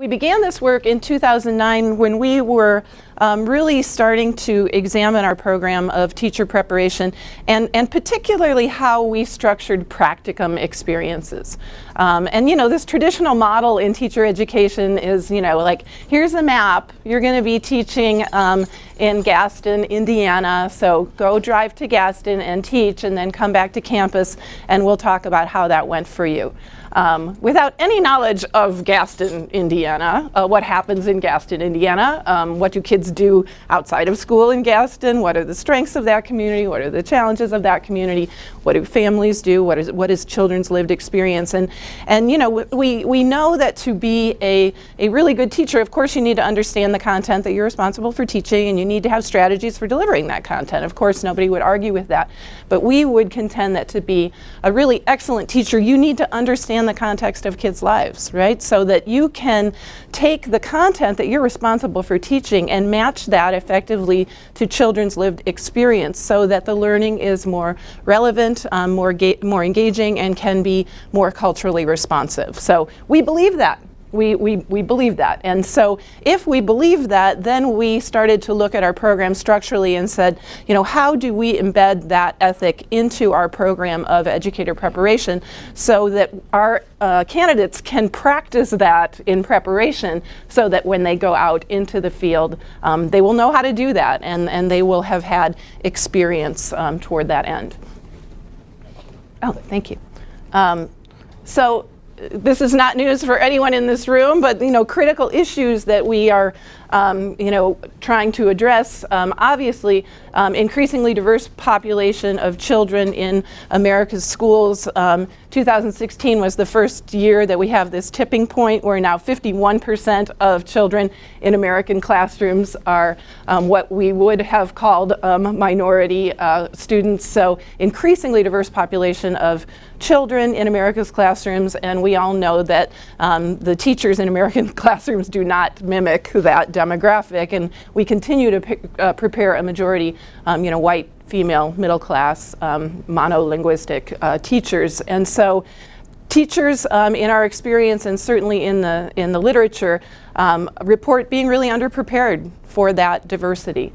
We began this work in 2009 when we were really starting to examine our program of teacher preparation and particularly how we structured practicum experiences. And you know, this traditional model in teacher education is, you know, like, here's a map, you're going to be teaching in Gaston, Indiana, so go drive to Gaston and teach and then come back to campus and we'll talk about how that went for you. Without any knowledge of Gaston, Indiana, what happens in Gaston, Indiana, what do kids do outside of school in Gaston, what are the strengths of that community, what are the challenges of that community, what do families do, what is children's lived experience, and you know, we know that to be a really good teacher, of course you need to understand the content that you're responsible for teaching, and you need to have strategies for delivering that content. Of course, nobody would argue with that, but we would contend that to be a really excellent teacher, you need to understand the context of kids' lives, right? So that you can take the content that you're responsible for teaching and match that effectively to children's lived experience so that the learning is more relevant, more engaging, and can be more culturally responsive. So we believe that. We believe that. And so if we believe that, then we started to look at our program structurally and said, you know, how do we embed that ethic into our program of educator preparation so that our candidates can practice that in preparation so that when they go out into the field, they will know how to do that and they will have had experience toward that end. Oh, thank you. So this is not news for anyone in this room, but you know, critical issues that we are you know, trying to address, obviously increasingly diverse population of children in America's schools. 2016 was the first year that we have this tipping point where now 51% of children in American classrooms are what we would have called minority students. So increasingly diverse population of children in America's classrooms, and we all know that the teachers in American classrooms do not mimic that demographic, and we continue to prepare a majority, you know, white, female, middle class, monolinguistic teachers. And so teachers in our experience and certainly in the literature report being really underprepared for that diversity.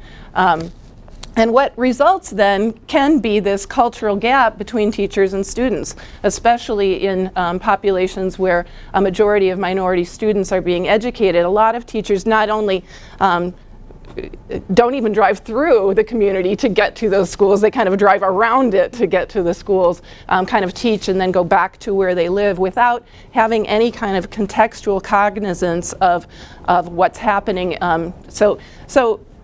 And what results then can be this cultural gap between teachers and students, especially in populations where a majority of minority students are being educated. A lot of teachers not only don't even drive through the community to get to those schools, they kind of drive around it to get to the schools, kind of teach and then go back to where they live without having any kind of contextual cognizance of what's happening. So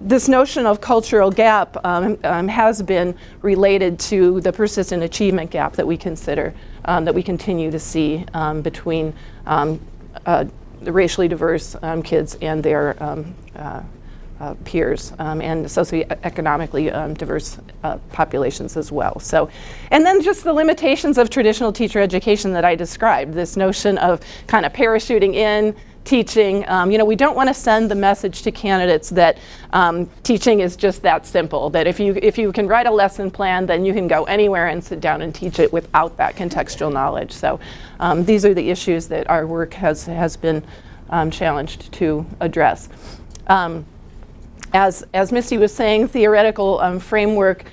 this notion of cultural gap has been related to the persistent achievement gap that we consider, that we continue to see between racially diverse kids and their peers and socioeconomically diverse populations as well. So, and then just the limitations of traditional teacher education that I described, this notion of kind of parachuting in, teaching, you know, we don't want to send the message to candidates that teaching is just that simple, that if you can write a lesson plan, then you can go anywhere and sit down and teach it without that contextual knowledge. So these are the issues that our work has been challenged to address. As Misty was saying, theoretical framework,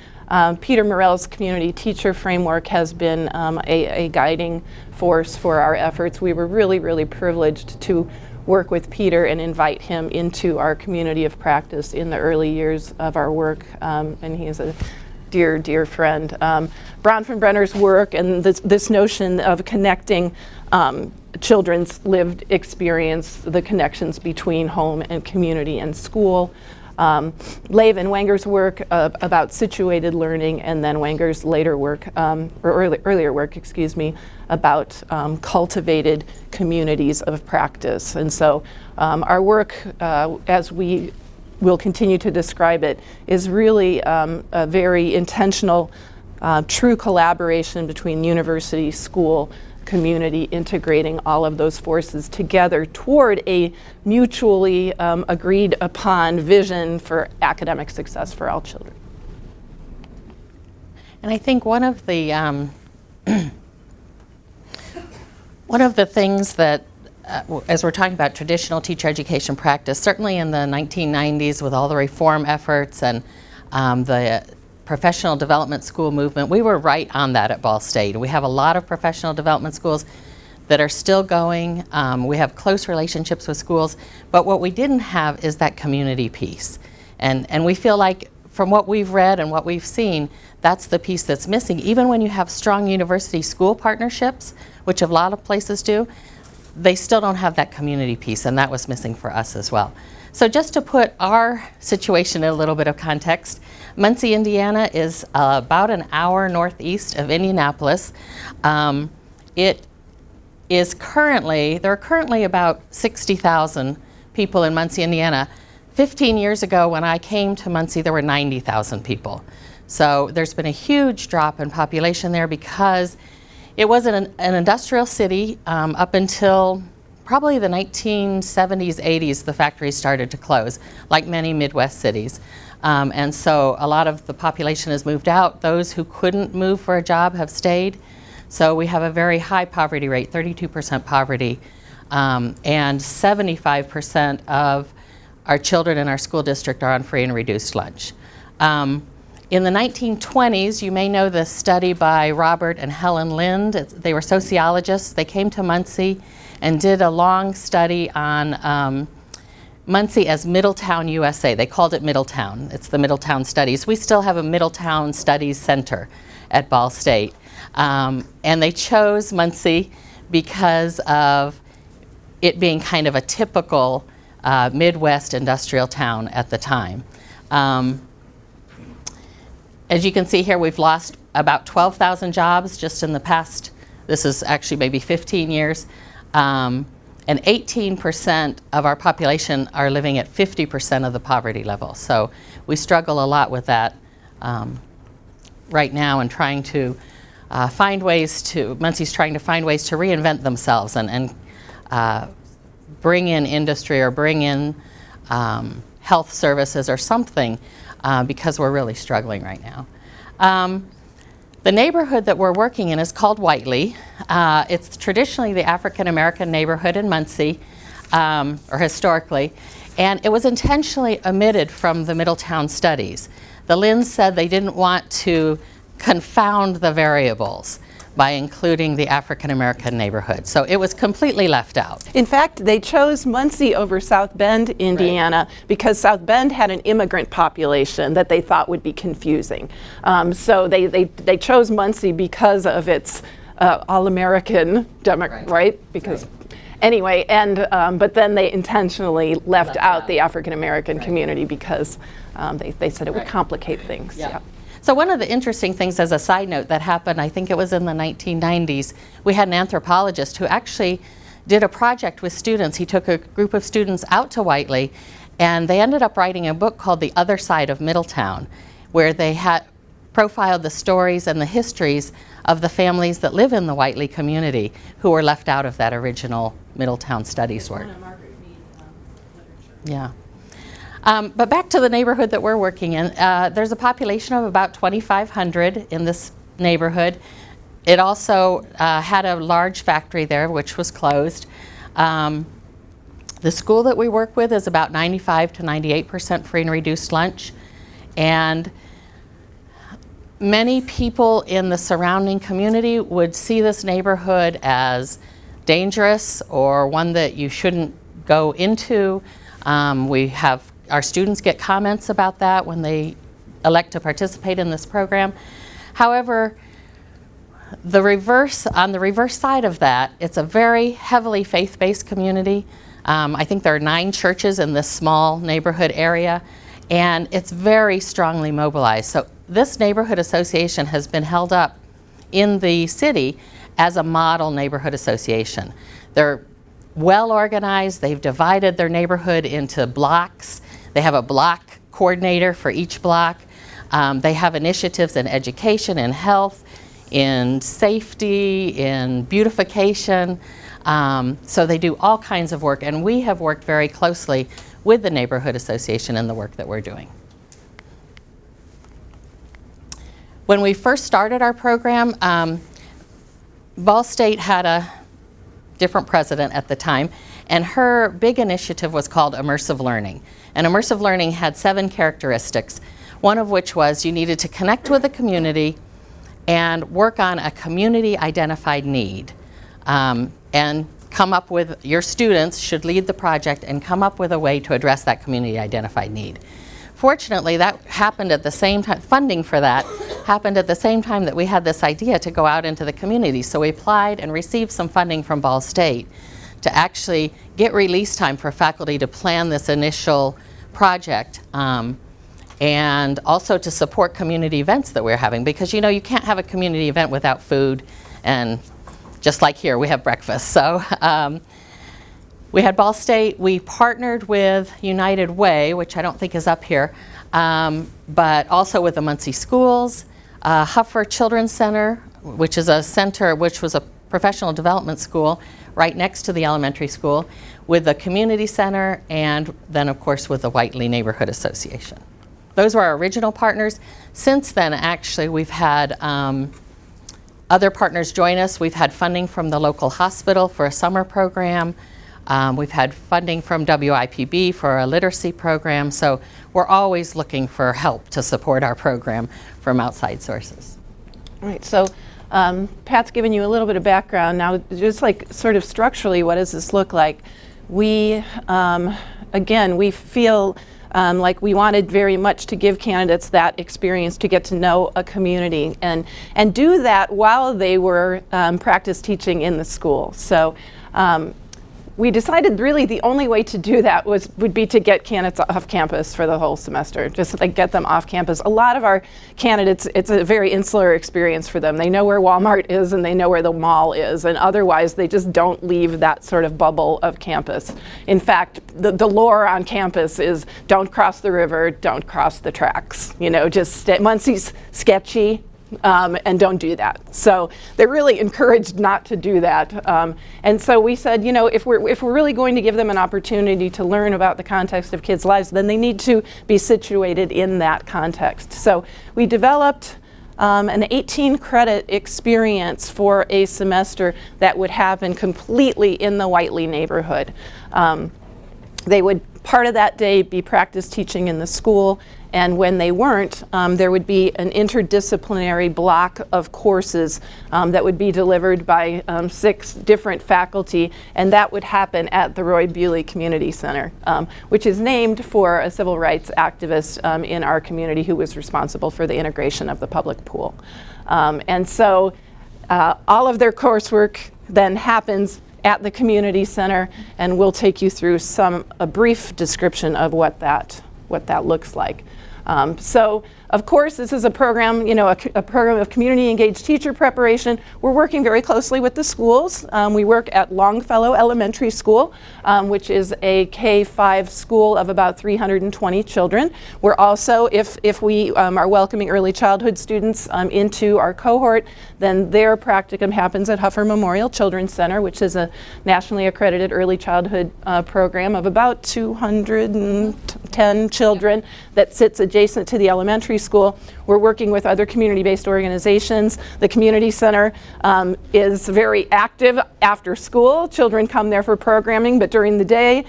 Peter Morell's community teacher framework has been a guiding force for our efforts. We were really, really privileged to work with Peter and invite him into our community of practice in the early years of our work, and he is a dear, dear friend. Bronfenbrenner's work and this notion of connecting children's lived experience, the connections between home and community and school. Lev and Wenger's work about situated learning, and then Wenger's later work, or earlier work, excuse me, about cultivated communities of practice. And so our work, as we will continue to describe it, is really a very intentional, true collaboration between university, school, community, integrating all of those forces together toward a mutually agreed upon vision for academic success for all children. And I think one of the things that as we're talking about traditional teacher education practice, certainly in the 1990s with all the reform efforts and the professional development school movement, we were right on that at Ball State. We have a lot of professional development schools that are still going. We have close relationships with schools, but what we didn't have is that community piece. And we feel like from what we've read and what we've seen, that's the piece that's missing. Even when you have strong university school partnerships, which a lot of places do, they still don't have that community piece, and that was missing for us as well. So just to put our situation in a little bit of context, Muncie, Indiana is about an hour northeast of Indianapolis. It is there are currently about 60,000 people in Muncie, Indiana. 15 years ago when I came to Muncie, there were 90,000 people. So there's been a huge drop in population there because it was an industrial city up until probably the 1970s, 80s, the factories started to close, like many Midwest cities. And so a lot of the population has moved out. Those who couldn't move for a job have stayed. So we have a very high poverty rate, 32% poverty, and 75% of our children in our school district are on free and reduced lunch. In the 1920s, you may know the study by Robert and Helen Lind. They were sociologists. They came to Muncie and did a long study on Muncie as Middletown, USA. They called it Middletown. It's the Middletown Studies. We still have a Middletown Studies Center at Ball State. And they chose Muncie because of it being kind of a typical Midwest industrial town at the time. As you can see here, we've lost about 12,000 jobs just in the past, this is actually maybe 15 years. And 18% of our population are living at 50% of the poverty level. So we struggle a lot with that right now and trying to Muncie's trying to find ways to reinvent themselves and bring in industry or bring in health services or something because we're really struggling right now. The neighborhood that we're working in is called Whiteley. It's traditionally the African American neighborhood in Muncie, or historically, and it was intentionally omitted from the Middletown studies. The Linds said they didn't want to confound the variables by including the African American neighborhood. So it was completely left out. In fact, they chose Muncie over South Bend, Indiana, because South Bend had an immigrant population that they thought would be confusing. So they chose Muncie because of its all-American right? Because anyway, and but then they intentionally left out the African American community because they said it would complicate things. Yeah. So one of the interesting things as a side note that happened, I think it was in the 1990s, we had an anthropologist who actually did a project with students. He took a group of students out to Whiteley and they ended up writing a book called The Other Side of Middletown, where they had profiled the stories and the histories of the families that live in the Whiteley community who were left out of that original Middletown studies work. Yeah. But back to the neighborhood that we're working in, there's a population of about 2,500 in this neighborhood. It also had a large factory there which was closed. The school that we work with is about 95 to 98% free and reduced lunch. And many people in the surrounding community would see this neighborhood as dangerous or one that you shouldn't go into. Our students get comments about that when they elect to participate in this program. However, on the reverse side of that, it's a very heavily faith-based community. I think there are 9 churches in this small neighborhood area, and it's very strongly mobilized. So this neighborhood association has been held up in the city as a model neighborhood association. They're well organized. They've divided their neighborhood into blocks. They have a block coordinator for each block. They have initiatives in education, in health, in safety, in beautification. So they do all kinds of work, and we have worked very closely with the neighborhood association in the work that we're doing. When we first started our program, Ball State had a different president at the time, and her big initiative was called Immersive Learning. And Immersive Learning had 7 characteristics, one of which was you needed to connect with the community and work on a community-identified need. And come up with, your students should lead the project and come up with a way to address that community-identified need. Fortunately, that happened at the same time, funding for that happened at the same time that we had this idea to go out into the community. So we applied and received some funding from Ball State to actually get release time for faculty to plan this initial project, and also to support community events that we're having, because you know you can't have a community event without food, and just like here we have breakfast. So we had Ball State. We partnered with United Way, which I don't think is up here, but also with the Muncie Schools, Huffer Children's Center, which is a center which was a professional development school right next to the elementary school, with the community center, and then of course with the Whiteley Neighborhood Association. Those were our original partners. Since then, actually, we've had other partners join us. We've had funding from the local hospital for a summer program. We've had funding from WIPB for a literacy program. So we're always looking for help to support our program from outside sources. All right, so Pat's given you a little bit of background. Now, just like sort of structurally, what does this look like? We, again, we feel like we wanted very much to give candidates that experience to get to know a community and do that while they were practice teaching in the school. So we decided really the only way to do that would be to get candidates off campus for the whole semester, just like get them off campus. A lot of our candidates, it's a very insular experience for them. They know where Walmart is and they know where the mall is, and otherwise they just don't leave that sort of bubble of campus. In fact, the lore on campus is don't cross the river, don't cross the tracks. You know, just Muncie's sketchy. And don't do that. So they're really encouraged not to do that. And so we said, you know, if we're really going to give them an opportunity to learn about the context of kids' lives, then they need to be situated in that context. So we developed an 18-credit experience for a semester that would happen completely in the Whiteley neighborhood. They would, part of that day, be practice teaching in the school, and when they weren't, there would be an interdisciplinary block of courses that would be delivered by 6 different faculty, and that would happen at the Roy Bewley Community Center, which is named for a civil rights activist in our community who was responsible for the integration of the public pool. And so all of their coursework then happens at the community center, and we'll take you through a brief description of what that looks like. So, of course, this is a program, you know, a program of community engaged teacher preparation. We're working very closely with the schools. We work at Longfellow Elementary School, which is a K-5 school of about 320 children. We're also, if we are welcoming early childhood students into our cohort, then their practicum happens at Huffer Memorial Children's Center, which is a nationally accredited early childhood program of about 210 children that sits adjacent to the elementary school. We're working with other community-based organizations. The community center is very active after school. Children come there for programming, but during the day,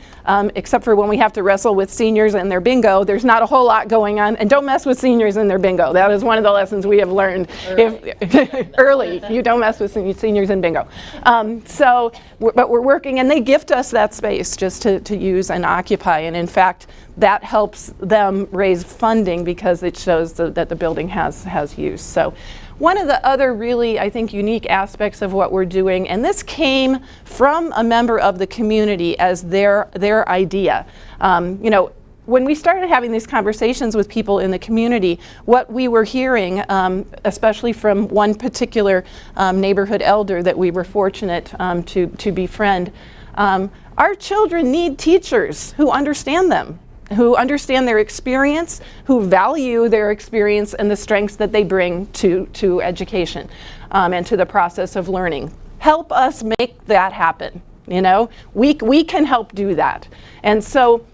except for when we have to wrestle with seniors and their bingo, there's not a whole lot going on. And don't mess with seniors and their bingo. That is one of the lessons we have learned. Early. You don't mess with seniors and bingo. But we're working, and they gift us that space just to use and occupy. And in fact, that helps them raise funding because it shows that the building has use. So one of the other really, I think, unique aspects of what we're doing, and this came from a member of the community as their idea. You know, when we started having these conversations with people in the community, what we were hearing, especially from one particular neighborhood elder that we were fortunate to befriend, our children need teachers who understand them, who understand their experience, who value their experience and the strengths that they bring to education and to the process of learning. Help us make that happen. You know, we can help do that. And so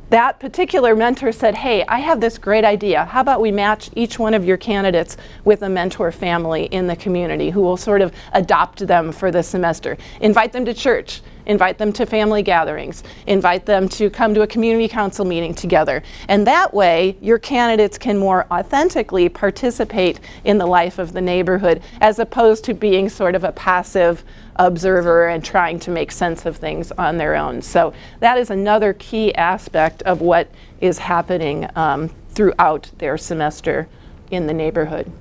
that particular mentor said, hey, I have this great idea. How about we match each one of your candidates with a mentor family in the community who will sort of adopt them for the semester. Invite them to church, invite them to family gatherings, invite them to come to a community council meeting together. And that way, your candidates can more authentically participate in the life of the neighborhood, as opposed to being sort of a passive observer and trying to make sense of things on their own. So that is another key aspect of what is happening throughout their semester in the neighborhood.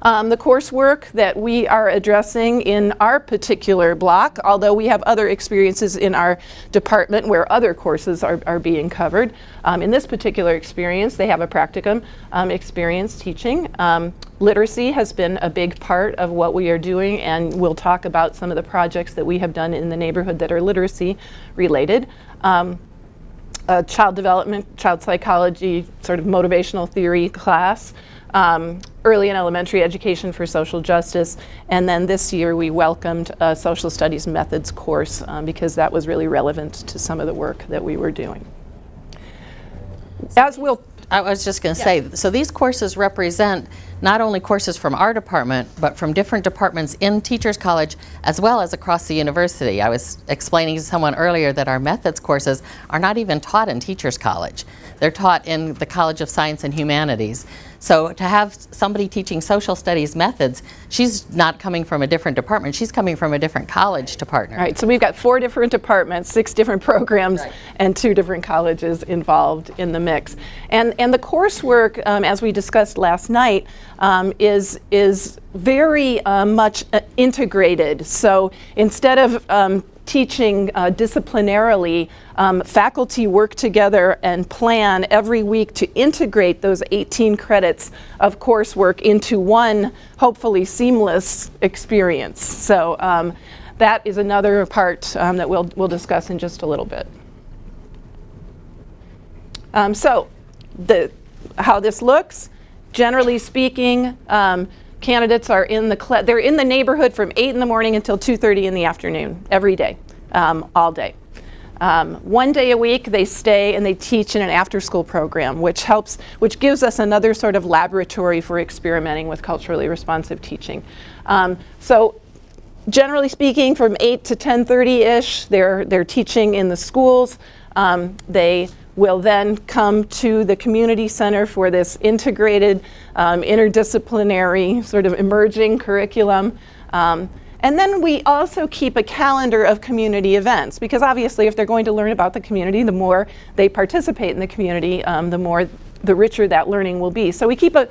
The coursework that we are addressing in our particular block, although we have other experiences in our department where other courses are being covered. In this particular experience, they have a practicum experience teaching. Literacy has been a big part of what we are doing, and we'll talk about some of the projects that we have done in the neighborhood that are literacy related. Child development, child psychology, sort of motivational theory class. Early and elementary education for social justice, and then this year we welcomed a social studies methods course because that was really relevant to some of the work that we were doing. I was just going to say, so these courses represent not only courses from our department, but from different departments in Teachers College, as well as across the university. I was explaining to someone earlier that our methods courses are not even taught in Teachers College. They're taught in the College of Science and Humanities. So to have somebody teaching social studies methods, she's not coming from a different department, she's coming from a different college to partner. Right, so we've got 4 different departments, 6 different programs, Right. and 2 different colleges involved in the mix. And the coursework, as we discussed last night, is very much integrated. So instead of teaching disciplinarily, faculty work together and plan every week to integrate those 18 credits of coursework into one, hopefully seamless experience. So that is another part that we'll discuss in just a little bit. So how this looks, generally speaking, candidates are they're in the neighborhood from 8 in the morning until 2:30 in the afternoon, every day, all day. 1 day a week they stay and they teach in an after-school program, which gives us another sort of laboratory for experimenting with culturally responsive teaching. So generally speaking, from 8 to 10:30-ish, they're teaching in the schools. They will then come to the community center for this integrated, interdisciplinary, sort of emerging curriculum. And then we also keep a calendar of community events, because obviously if they're going to learn about the community, the more they participate in the community, the richer that learning will be. So we keep a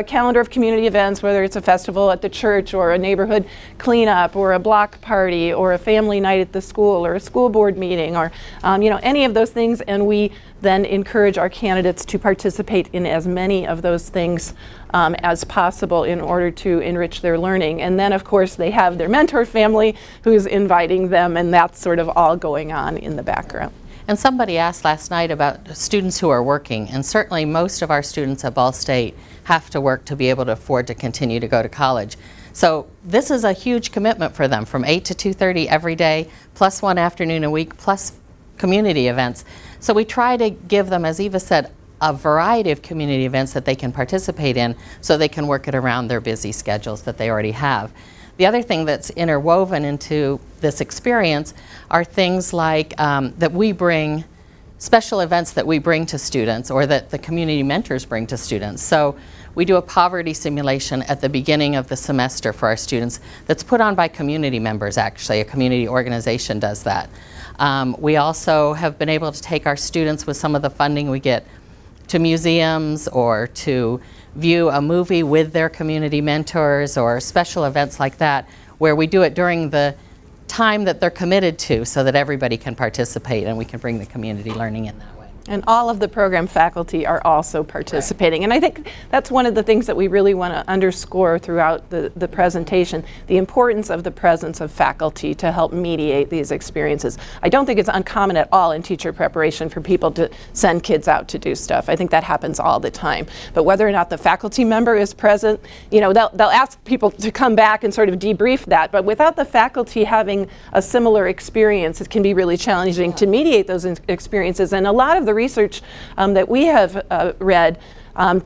calendar of community events, whether it's a festival at the church or a neighborhood cleanup or a block party or a family night at the school or a school board meeting or any of those things, and we then encourage our candidates to participate in as many of those things as possible in order to enrich their learning. And then of course they have their mentor family who's inviting them, and that's sort of all going on in the background. And somebody asked last night about students who are working, and certainly most of our students at Ball State have to work to be able to afford to continue to go to college. So this is a huge commitment for them, from 8 to 2:30 every day, plus 1 afternoon a week, plus community events. So we try to give them, as Eva said, a variety of community events that they can participate in so they can work it around their busy schedules that they already have. The other thing that's interwoven into this experience are things like that we bring, special events that we bring to students or that the community mentors bring to students. So we do a poverty simulation at the beginning of the semester for our students that's put on by community members, actually. A community organization does that. We also have been able to take our students with some of the funding we get to museums or to view a movie with their community mentors or special events like that, where we do it during the time that they're committed to so that everybody can participate and we can bring the community learning in that way. And all of the program faculty are also participating. And I think that's one of the things that we really want to underscore throughout the presentation, the importance of the presence of faculty to help mediate these experiences. I don't think it's uncommon at all in teacher preparation for people to send kids out to do stuff. I think that happens all the time. But whether or not the faculty member is present, you know, they'll ask people to come back and sort of debrief that. But without the faculty having a similar experience, it can be really challenging to mediate those experiences. And a lot of the research that we have read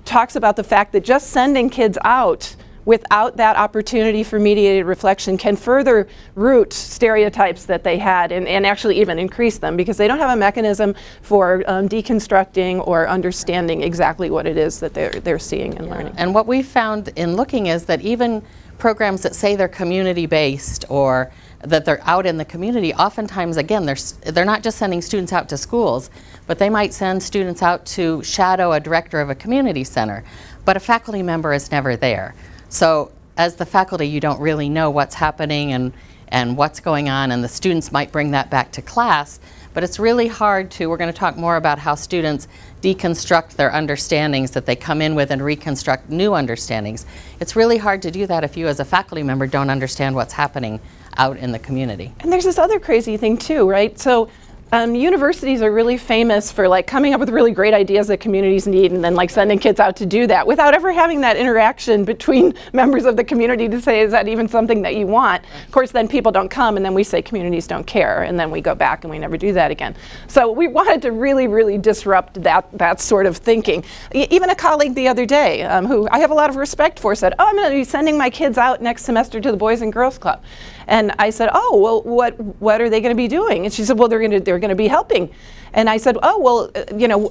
talks about the fact that just sending kids out without that opportunity for mediated reflection can further root stereotypes that they had and actually even increase them, because they don't have a mechanism for deconstructing or understanding exactly what it is that they're seeing and learning. And what we found in looking is that even programs that say they're community-based or that they're out in the community, oftentimes, again, they're not just sending students out to schools, but they might send students out to shadow a director of a community center, but a faculty member is never there. So as the faculty, you don't really know what's happening and what's going on, and the students might bring that back to class, but it's really hard to, we're going to talk more about how students deconstruct their understandings that they come in with and reconstruct new understandings. It's really hard to do that if you as a faculty member don't understand what's happening out in the community. And there's this other crazy thing too, right? So universities are really famous for like coming up with really great ideas that communities need and then like sending kids out to do that without ever having that interaction between members of the community to say, is that even something that you want? Of course, then people don't come, and then we say communities don't care, and then we go back and we never do that again. So we wanted to really, really disrupt that sort of thinking. Even a colleague the other day, who I have a lot of respect for, said, I'm going to be sending my kids out next semester to the Boys and Girls Club. And I said, well, what are they going to be doing? And she said, well, they're going to be helping. And I said,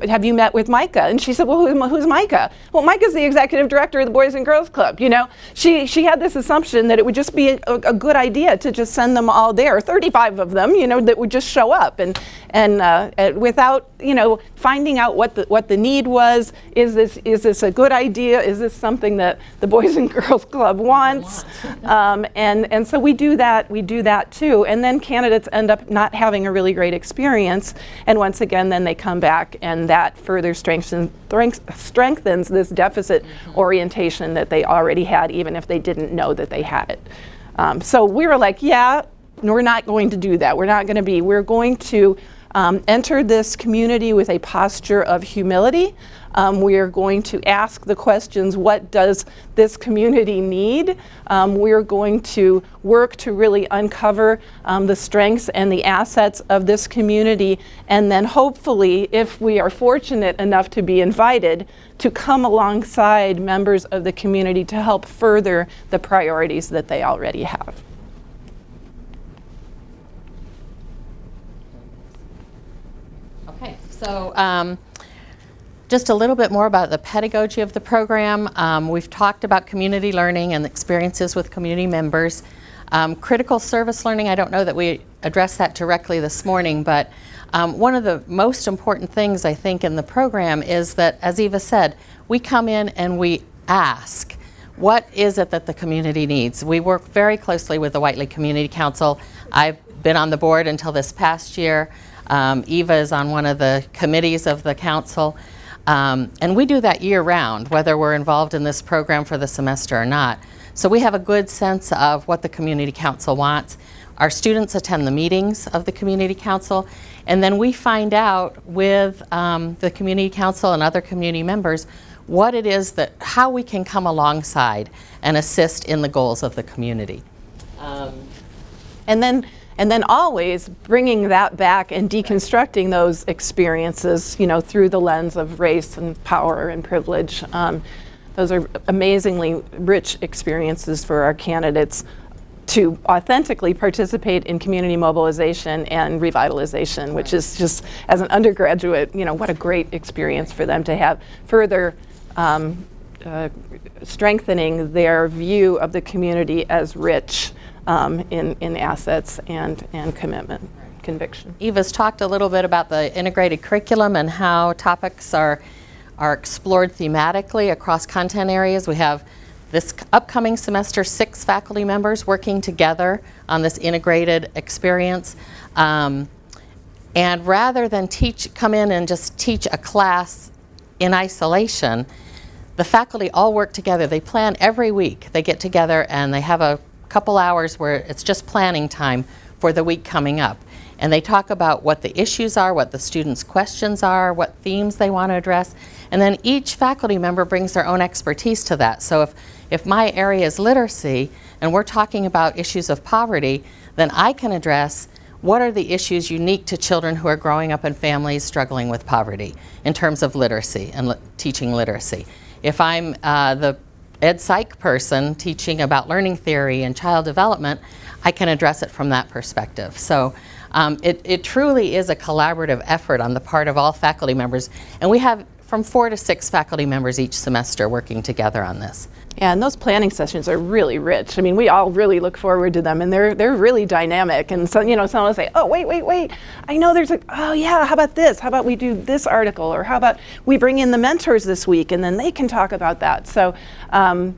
have you met with Micah? And she said, well, who's Micah? Well, Micah's the executive director of the Boys and Girls Club. You know, she had this assumption that it would just be a good idea to just send them all there, 35 of them, that would just show up and without, finding out what the need was. Is this a good idea? Is this something that the Boys and Girls Club wants? And so we do that too. And then candidates end up not having a really great experience. And once again, then they come back, and that further strengthens this deficit orientation that they already had, even if they didn't know that they had it. So we were like, we're not going to do that. We're going to enter this community with a posture of humility. We are going to ask the questions, what does this community need? We're going to work to really uncover the strengths and the assets of this community, and then hopefully, if we are fortunate enough to be invited, to come alongside members of the community to help further the priorities that they already have. Okay, so just a little bit more about the pedagogy of the program. We've talked about community learning and experiences with community members. Critical service learning, I don't know that we addressed that directly this morning, but one of the most important things I think in the program is that, as Eva said, we come in and we ask, what is it that the community needs? We work very closely with the Whiteley Community Council. I've been on the board until this past year. Eva is on one of the committees of the council. And we do that year-round, whether we're involved in this program for the semester or not. So we have a good sense of what the Community Council wants. Our students attend the meetings of the Community Council, and then we find out with the Community Council and other community members what it is how we can come alongside and assist in the goals of the community. And then always bringing that back and deconstructing those experiences, through the lens of race and power and privilege. Those are amazingly rich experiences for our candidates to authentically participate in community mobilization and revitalization, which is just, as an undergraduate, what a great experience for them to have, further strengthening their view of the community as rich in assets and commitment, conviction. Eva's talked a little bit about the integrated curriculum and how topics are explored thematically across content areas. We have this upcoming semester 6 faculty members working together on this integrated experience. And And rather than come in and just teach a class in isolation, the faculty all work together. They plan every week. They get together and they have a couple hours where it's just planning time for the week coming up. And they talk about what the issues are, what the students' questions are, what themes they want to address. And then each faculty member brings their own expertise to that. So if my area is literacy and we're talking about issues of poverty, then I can address what are the issues unique to children who are growing up in families struggling with poverty in terms of literacy and teaching literacy. If I'm the ed psych person teaching about learning theory and child development, I can address it from that perspective. So it truly is a collaborative effort on the part of all faculty members, and we have from 4 to 6 faculty members each semester working together on this. Yeah, and those planning sessions are really rich. I mean, we all really look forward to them, and they're really dynamic. And so, someone will say, "Oh, wait! I know there's oh yeah, how about this? How about we do this article? Or how about we bring in the mentors this week, and then they can talk about that." So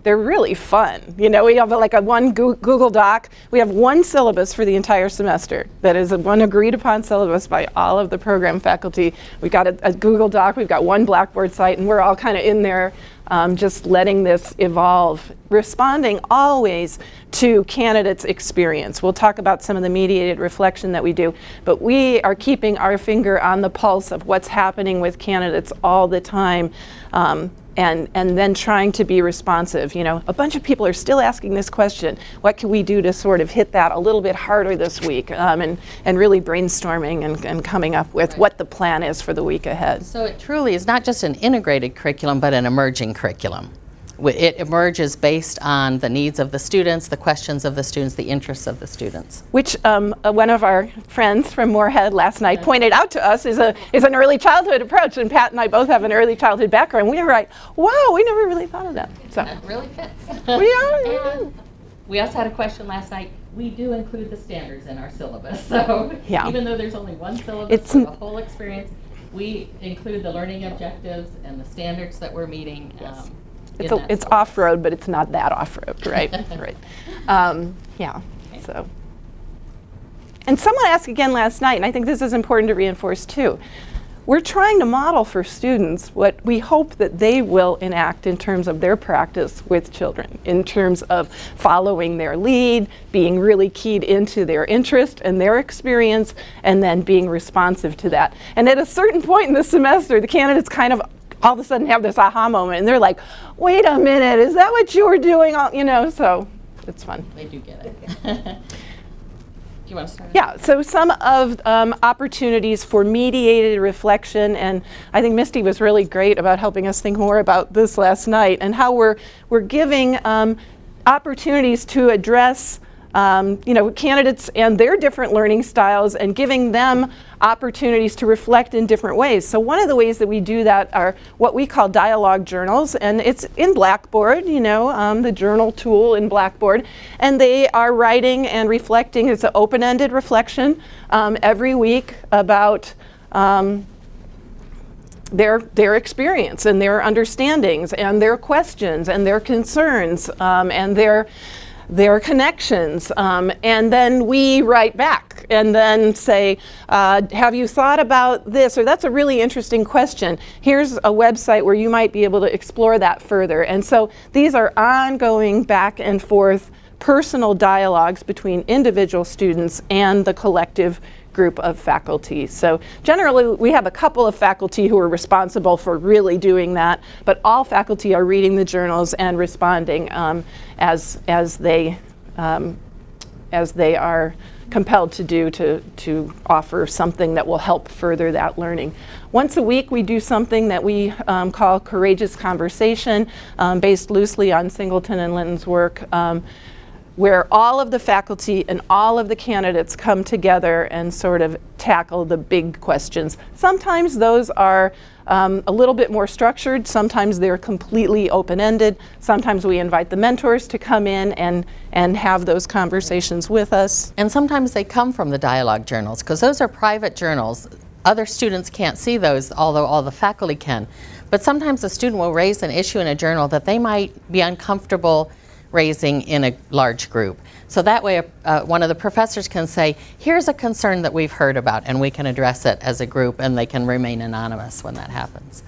they're really fun. We have like a one Google Doc. We have one syllabus for the entire semester. That is one agreed upon syllabus by all of the program faculty. We've got a Google Doc. We've got one Blackboard site, and we're all kind of in there. Just letting this evolve, responding always to candidates' experience. We'll talk about some of the mediated reflection that we do, but we are keeping our finger on the pulse of what's happening with candidates all the time, and then trying to be responsive. A bunch of people are still asking this question, what can we do to sort of hit that a little bit harder this week, and really brainstorming and coming up with what the plan is for the week ahead. So it truly is not just an integrated curriculum, but an emerging curriculum. It emerges based on the needs of the students, the questions of the students, the interests of the students. Which one of our friends from Moorhead last night pointed out to us is an early childhood approach, and Pat and I both have an early childhood background. We were like, wow, we never really thought of that. So That really fits. And we also had a question last night. We do include the standards in our syllabus, so Yeah. even though there's only one syllabus for the whole experience, we include the learning objectives and the standards that we're meeting. It's off-road, but it's not that off-road, right? Right. Yeah. Okay. So. And someone asked again last night, and I think this is important to reinforce too. We're trying to model for students what we hope that they will enact in terms of their practice with children, in terms of following their lead, being really keyed into their interest and their experience, and then being responsive to that. And at a certain point in the semester, the candidates kind of all of a sudden have this aha moment, and they're like, wait a minute, is that what you were doing? So it's fun. They do get it. Do you want to start? Yeah, so some of opportunities for mediated reflection, and I think Misty was really great about helping us think more about this last night, and how we're giving opportunities to address candidates and their different learning styles, and giving them opportunities to reflect in different ways. So one of the ways that we do that are what we call dialogue journals, and it's in Blackboard, the journal tool in Blackboard, and they are writing and reflecting. It's an open-ended reflection every week about their experience and their understandings and their questions and their concerns and their connections, and then we write back and then say, have you thought about this? Or that's a really interesting question. Here's a website where you might be able to explore that further. And so these are ongoing back and forth personal dialogues between individual students and the collective group of faculty. So generally we have a couple of faculty who are responsible for really doing that, but all faculty are reading the journals and responding as they are compelled to do to offer something that will help further that learning. Once a week we do something that we call Courageous Conversation, based loosely on Singleton and Linton's work, where all of the faculty and all of the candidates come together and sort of tackle the big questions. Sometimes those are a little bit more structured, sometimes they're completely open-ended, sometimes we invite the mentors to come in and have those conversations with us. And sometimes they come from the dialogue journals, because those are private journals. Other students can't see those, although all the faculty can. But sometimes a student will raise an issue in a journal that they might be uncomfortable raising in a large group. So that way one of the professors can say, here's a concern that we've heard about, and we can address it as a group, and they can remain anonymous when that happens.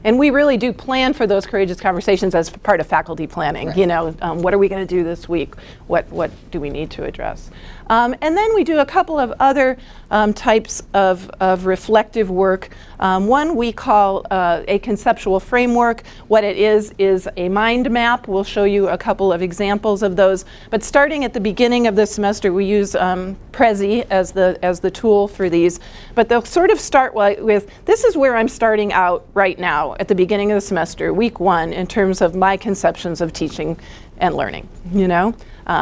And we really do plan for those courageous conversations as part of faculty planning. Right. You know, what are we going to do this week? What do we need to address? And then we do a couple of other types of reflective work. One we call a conceptual framework. What it is a mind map. We'll show you a couple of examples of those. But starting at the beginning of this semester, we use Prezi as the tool for these. But they'll sort of start with, this is where I'm starting out right now at the beginning of the semester, week 1, in terms of my conceptions of teaching and learning. You know,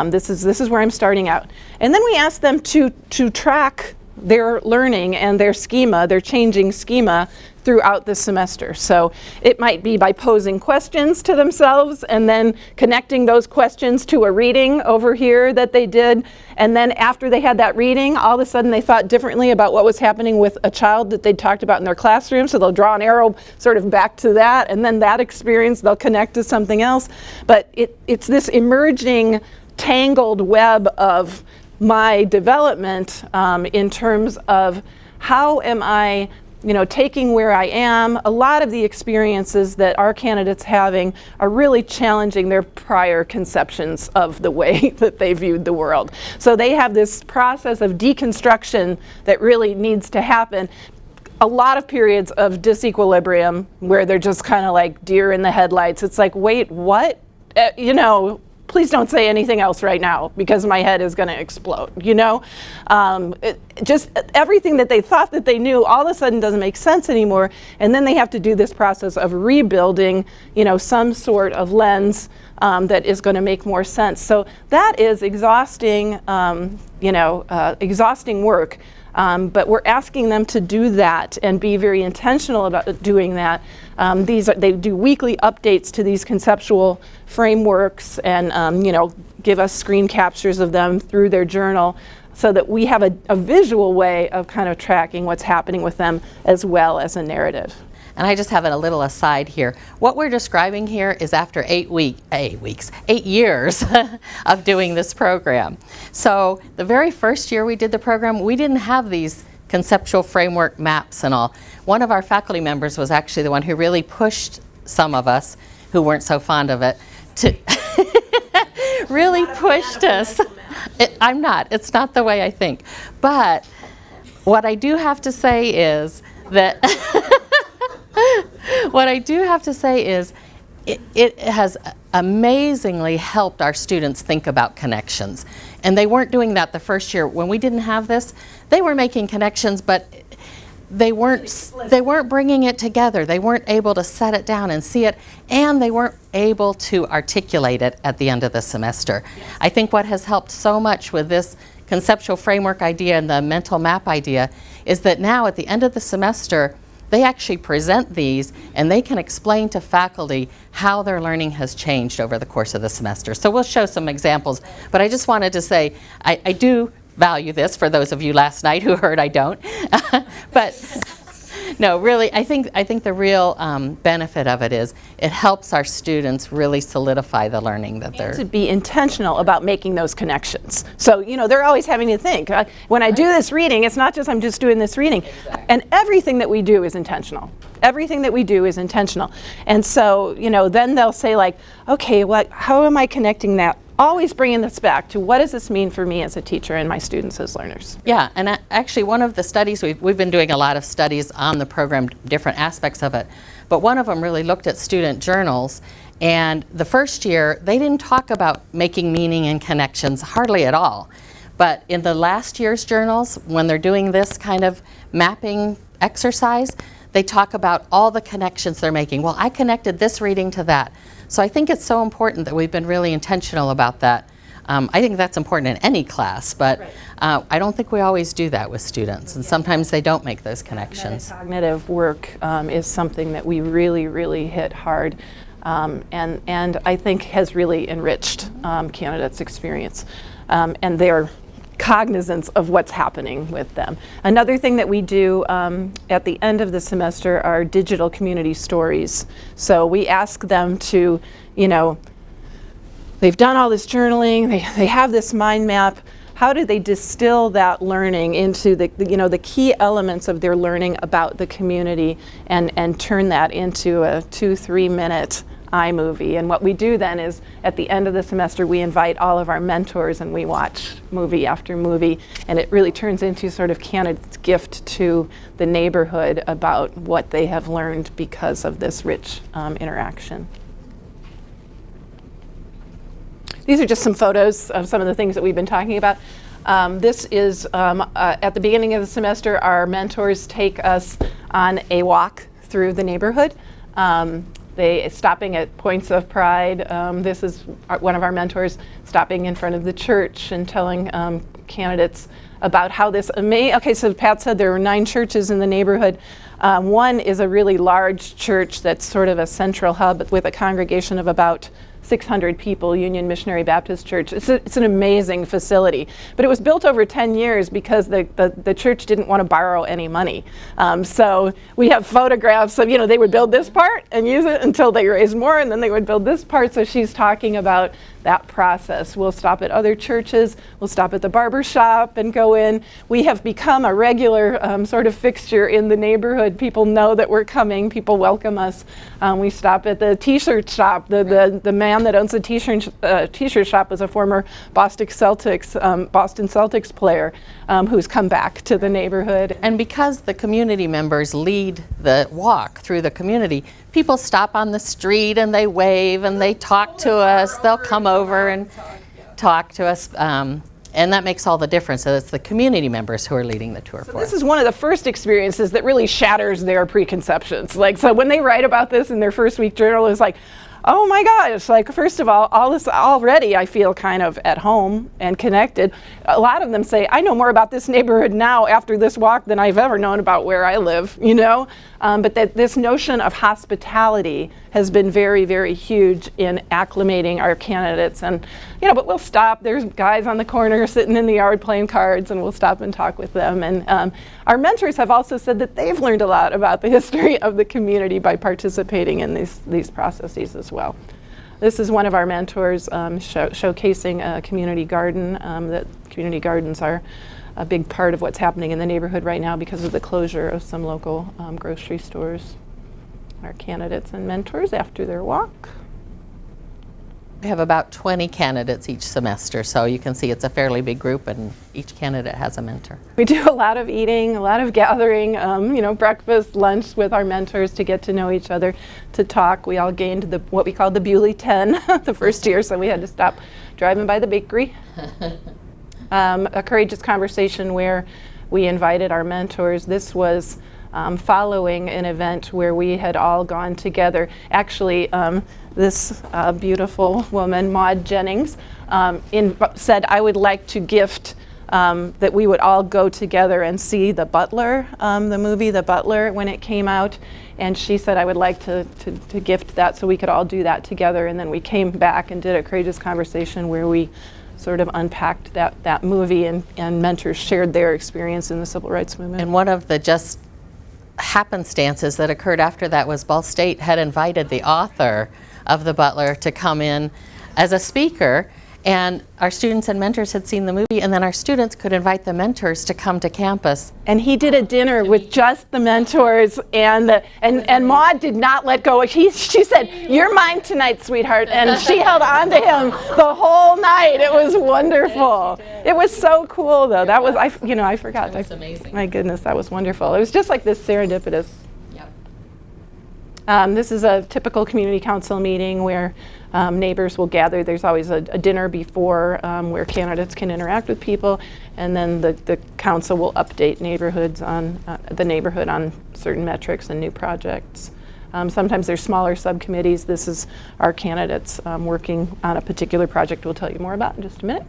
this is where I'm starting out. And then we ask them to track their learning and their schema, their changing schema, throughout the semester. So it might be by posing questions to themselves and then connecting those questions to a reading over here that they did. And then after they had that reading, all of a sudden they thought differently about what was happening with a child that they'd talked about in their classroom. So they'll draw an arrow sort of back to that, and then that experience they'll connect to something else. But it's this emerging tangled web of my development in terms of how am I taking where I am. A lot of the experiences that our candidates having are really challenging their prior conceptions of the way that they viewed the world. So they have this process of deconstruction that really needs to happen. A lot of periods of disequilibrium where they're just kind of like deer in the headlights. It's like, wait, what? Please don't say anything else right now because my head is going to explode, just everything that they thought that they knew all of a sudden doesn't make sense anymore. And then they have to do this process of rebuilding, some sort of lens that is going to make more sense. So that is exhausting, exhausting work. But we're asking them to do that and be very intentional about doing that. They do weekly updates to these conceptual frameworks and give us screen captures of them through their journal so that we have a visual way of kind of tracking what's happening with them as well as a narrative. And I just have a little aside here. What we're describing here is after 8 years of doing this program. So the very first year we did the program, we didn't have these conceptual framework maps and all. One of our faculty members was actually the one who really pushed some of us who weren't so fond of it to really pushed us. I'm not. It's not the way I think. But what I do have to say is that it has amazingly helped our students think about connections. And they weren't doing that the first year. When we didn't have this, they were making connections, but they weren't bringing it together. They weren't able to set it down and see it, and they weren't able to articulate it at the end of the semester. I think what has helped so much with this conceptual framework idea and the mental map idea is that now at the end of the semester, they actually present these and they can explain to faculty how their learning has changed over the course of the semester. So we'll show some examples, but I just wanted to say I do value this for those of you last night who heard I don't. But no, really, I think the real benefit of it is it helps our students really solidify the learning that they're... And to be intentional about making those connections. So, they're always having to think, when I do this reading, it's not just I'm just doing this reading. Exactly. And everything that we do is intentional. Everything that we do is intentional. And so, then they'll say like, okay, how am I connecting that? Always bringing this back to what does this mean for me as a teacher and my students as learners? Yeah, and actually one of the studies, we've been doing a lot of studies on the program, different aspects of it, but one of them really looked at student journals, and the first year they didn't talk about making meaning and connections hardly at all. But in the last year's journals, when they're doing this kind of mapping exercise, they talk about all the connections they're making. Well, I connected this reading to that. So I think it's so important that we've been really intentional about that. I think that's important in any class, but right. I don't think we always do that with students, and sometimes they don't make those connections. Cognitive work is something that we really, really hit hard, and I think has really enriched candidates' experience and their cognizance of what's happening with them. Another thing that we do at the end of the semester are digital community stories. So we ask them to, they've done all this journaling, they have this mind map. How do they distill that learning into the key elements of their learning about the community and turn that into a 2-3 minute iMovie? And what we do then is at the end of the semester we invite all of our mentors and we watch movie after movie, and it really turns into sort of candidates' gift to the neighborhood about what they have learned because of this rich interaction. These are just some photos of some of the things that we've been talking about. This is, at the beginning of the semester, our mentors take us on a walk through the neighborhood. They stopping at points of pride. This is one of our mentors stopping in front of the church and telling candidates about how this okay, so Pat said there were 9 churches in the neighborhood. One is a really large church that's sort of a central hub with a congregation of about 600 people, Union Missionary Baptist Church. It's an amazing facility, but it was built over 10 years because the church didn't want to borrow any money. So we have photographs of, they would build this part and use it until they raised more, and then they would build this part. So she's talking about that process. We'll stop at other churches, we'll stop at the barber shop and go in. We have become a regular sort of fixture in the neighborhood. People know that we're coming, people welcome us. We stop at the t-shirt shop. The man that owns the t-shirt shop was a former Boston Celtics player who's come back to the neighborhood. And because the community members lead the walk through the community, people stop on the street and they wave and they talk to us. They'll come over and talk to us. And that makes all the difference. So it's the community members who are leading the tour for us. This is one of the first experiences that really shatters their preconceptions. So when they write about this in their first week journal, it's like, oh my gosh, first of all this already I feel kind of at home and connected. A lot of them say, I know more about this neighborhood now after this walk than I've ever known about where I live, But this notion of hospitality has been very, very huge in acclimating our candidates. And, but we'll stop. There's guys on the corner sitting in the yard playing cards, and we'll stop and talk with them. And our mentors have also said that they've learned a lot about the history of the community by participating in these processes as well. This is one of our mentors showcasing a community garden. That community gardens are a big part of what's happening in the neighborhood right now because of the closure of some local grocery stores. Our candidates and mentors after their walk. We have about 20 candidates each semester, so you can see it's a fairly big group and each candidate has a mentor. We do a lot of eating, a lot of gathering, breakfast, lunch with our mentors to get to know each other, to talk. We all gained what we call the Bewley 10 the first year, so we had to stop driving by the bakery. A courageous conversation where we invited our mentors. This was following an event where we had all gone together. Actually, this beautiful woman, Maud Jennings, said, I would like to gift that we would all go together and see The Butler, the movie The Butler, when it came out. And she said, I would like to gift that so we could all do that together. And then we came back and did a courageous conversation where we sort of unpacked that movie, and mentors shared their experience in the civil rights movement. And one of the just happenstances that occurred after that was Ball State had invited the author of The Butler to come in as a speaker, and our students and mentors had seen the movie, and then our students could invite the mentors to come to campus. And he did a dinner with just the mentors, and Maud did not let go. She said, you're mine tonight, sweetheart, and she held on to him the whole night. It was wonderful. It was so cool, though. That was, I forgot. That was amazing. My goodness, that was wonderful. It was just like this serendipitous. Yep. This is a typical community council meeting where neighbors will gather. There's always a dinner before where candidates can interact with people, and then the council will update the neighborhood on certain metrics and new projects. Sometimes there's smaller subcommittees. This is our candidates working on a particular project we'll tell you more about in just a minute.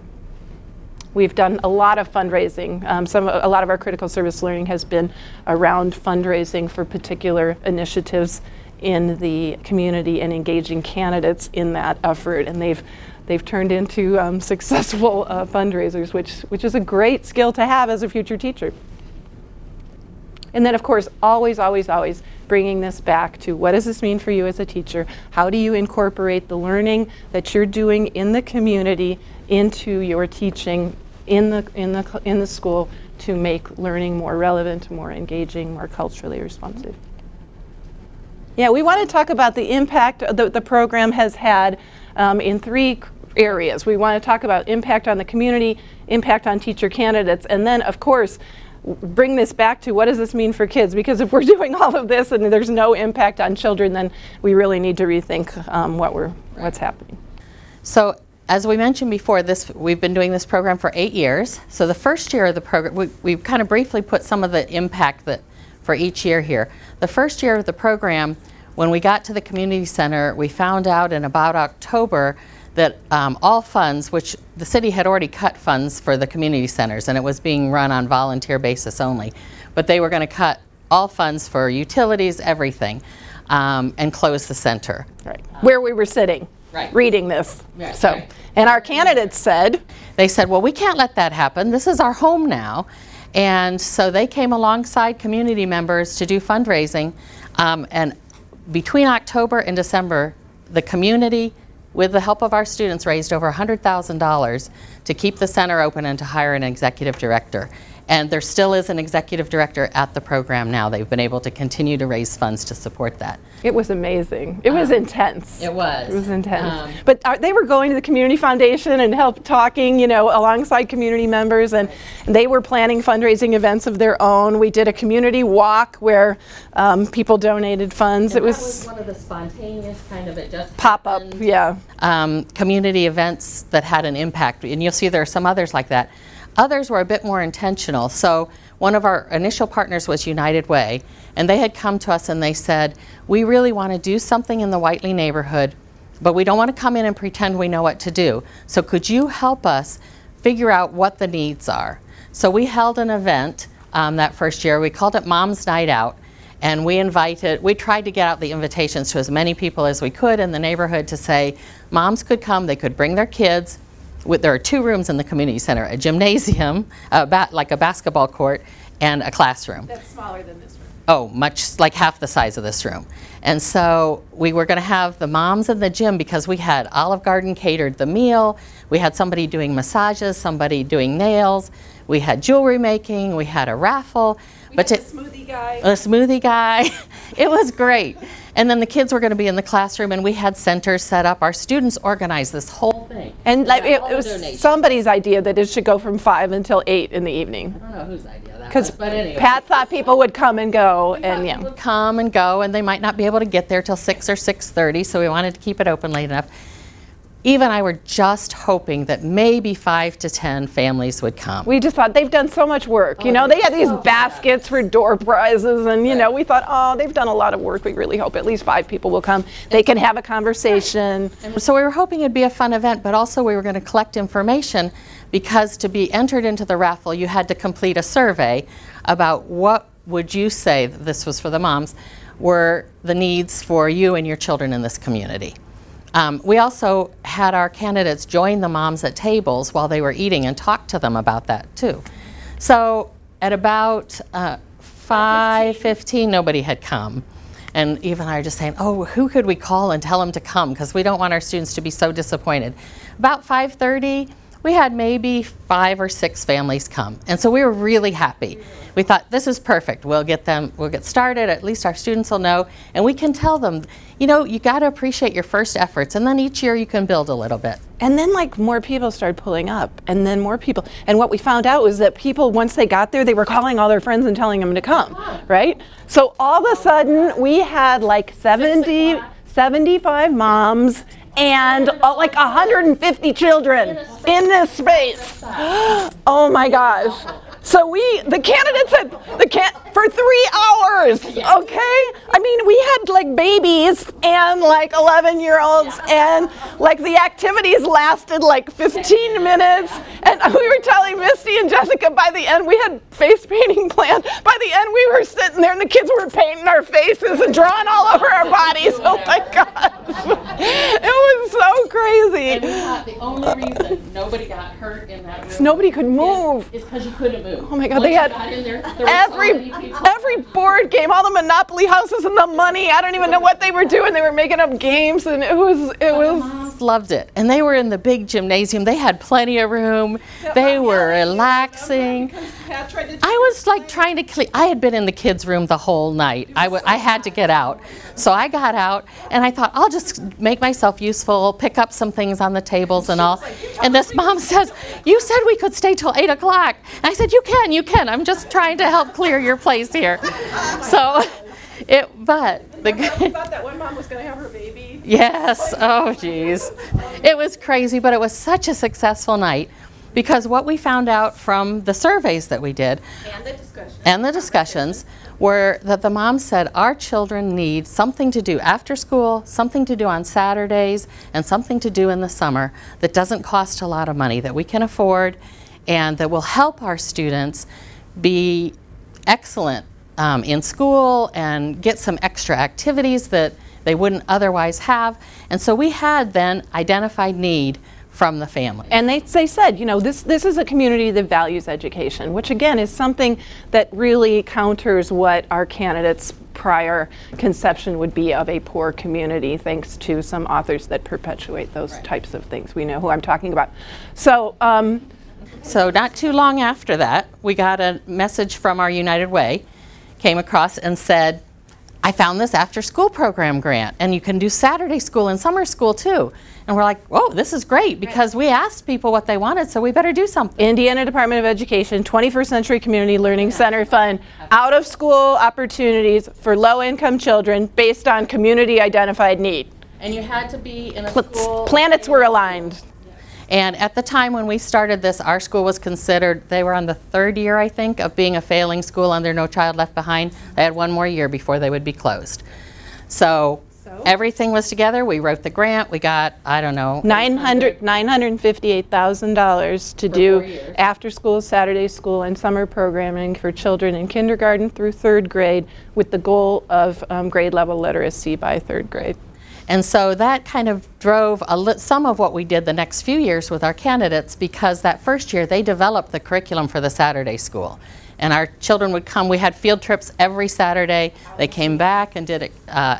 We've done a lot of fundraising. A lot of our critical service learning has been around fundraising for particular initiatives in the community and engaging candidates in that effort, and they've turned into successful fundraisers, which is a great skill to have as a future teacher. And then, of course, always, always, always bringing this back to what does this mean for you as a teacher? How do you incorporate the learning that you're doing in the community into your teaching in the school to make learning more relevant, more engaging, more culturally responsive? Yeah, we want to talk about the impact the program has had in 3 areas. We want to talk about impact on the community, impact on teacher candidates, and then, of course, bring this back to what does this mean for kids? Because if we're doing all of this and there's no impact on children, then we really need to rethink what's happening. So, as we mentioned before, we've been doing this program for 8 years. So the first year of the program, we've kind of briefly put some of the impact for each year here. The first year of the program, when we got to the community center, we found out in about October that all funds, which the city had already cut funds for the community centers, and it was being run on volunteer basis only, but they were going to cut all funds for utilities, everything, and close the center. Right. Where we were sitting, reading this. Right. So, and our candidates said, they said, well, we can't let that happen. This is our home now. And so they came alongside community members to do fundraising. And between October and December, the community, with the help of our students, raised over $100,000 to keep the center open and to hire an executive director. And there still is an executive director at the program now. They've been able to continue to raise funds to support that. it was amazing. It was intense. It was. It was intense. But they were going to the community foundation and help talking, alongside community members, and they were planning fundraising events of their own. We did a community walk where people donated funds. And it that was one of the spontaneous kind of, it just pop-up, happened, yeah. Community events that had an impact, and you'll see there are some others like that. Others were a bit more intentional. So one of our initial partners was United Way, and they had come to us and they said, we really want to do something in the Whiteley neighborhood, but we don't want to come in and pretend we know what to do. So could you help us figure out what the needs are? So we held an event that first year. We called it Mom's Night Out, and we tried to get out the invitations to as many people as we could in the neighborhood to say moms could come, they could bring their kids. There are 2 rooms in the community center, a gymnasium, like a basketball court, and a classroom. That's smaller than this room. Oh, much, like half the size of this room. And so we were going to have the moms in the gym because we had Olive Garden catered the meal, we had somebody doing massages, somebody doing nails, we had jewelry making, we had a raffle. We had a smoothie guy. A smoothie guy. It was great. And then the kids were going to be in the classroom, and we had centers set up. Our students organized this whole thing. And it was somebody's idea that it should go from 5 until 8 in the evening. I don't know whose idea that was, Because but anyway. Pat thought people would come and go, and yeah. Would come and go, and they might not be able to get there till 6 or 6:30, so we wanted to keep it open late enough. Eve and I were just hoping that maybe 5 to 10 families would come. We just thought they've done so much work. They had these baskets for door prizes, and we thought, oh, they've done a lot of work. We really hope at least 5 people will come. They can have a conversation. And so we were hoping it'd be a fun event, but also we were going to collect information, because to be entered into the raffle, you had to complete a survey about what would you say, this was for the moms, were the needs for you and your children in this community. We also had our candidates join the moms at tables while they were eating and talk to them about that too. So at about 5:15, nobody had come. And Eve and I are just saying, oh, who could we call and tell them to come? Because we don't want our students to be so disappointed. About 5:30, we had maybe 5 or 6 families come. And so we were really happy. We thought, this is perfect. We'll get started, at least our students will know, and we can tell them, you got to appreciate your first efforts, and then each year you can build a little bit. And then more people started pulling up, and then more people. And what we found out was that people, once they got there, they were calling all their friends and telling them to come, right? So all of a sudden, we had 75 moms and 150 children in this space. Oh my gosh. So the candidates had for 3 hours, okay? I mean, we had babies and 11-year-olds, and the activities lasted 15 minutes, and we were telling Misty and Jessica by the end, we had face painting planned. By the end, we were sitting there and the kids were painting our faces and drawing all over our bodies. Oh my gosh. It was so crazy. And we thought the only reason nobody got hurt in that room Nobody could move. is because you couldn't move. Oh my God, Once they you had got in there were so many people. every board game, all the Monopoly houses and the money. I don't even know what they were doing. They were making up games, and it was. Moms loved it, and they were in the big gymnasium. They had plenty of room. They were relaxing. I was like trying to clean. I had been in the kids' room the whole night. I had to get out, so I got out, and I thought I'll just make myself useful, pick up some things on the tables and all. And this mom says, "You said we could stay till 8 o'clock." And I said, you can. I'm just trying to help clear your place here." So, I thought that one mom was going to have her baby. yes, oh geez. It was crazy, but it was such a successful night because what we found out from the surveys that we did and the discussions were that the moms said our children need something to do after school, something to do on Saturdays, and something to do in the summer that doesn't cost a lot of money, that we can afford, and that will help our students be excellent in school and get some extra activities that they wouldn't otherwise have. And so we had then identified need from the family. And they said, you know, this is a community that values education, which again is something that really counters what our candidates' prior conception would be of a poor community, thanks to some authors that perpetuate those types of things. We know who I'm talking about. So, So not too long after that, we got a message from our United Way, came across and said, "I found this after school program grant, and you can do Saturday school and summer school too." And we're like, whoa, this is great, because we asked people what they wanted, so we better do something. Indiana Department of Education, 21st Century Community Learning Center Fund, out of school opportunities for low-income children based on community identified need. And you had to be in a school. Planets were aligned. And at the time when we started this, our school was considered, they were on the 3rd year, I think, of being a failing school under No Child Left Behind. They had one more year before they would be closed. So everything was together. We wrote the grant. We got, I don't know, $958,000 to do after school, Saturday school, and summer programming for children in kindergarten through 3rd grade, with the goal of grade level literacy by 3rd grade. And so that kind of drove some of what we did the next few years with our candidates, because that first year they developed the curriculum for the Saturday school. And our children would come. We had field trips every Saturday. They came back and did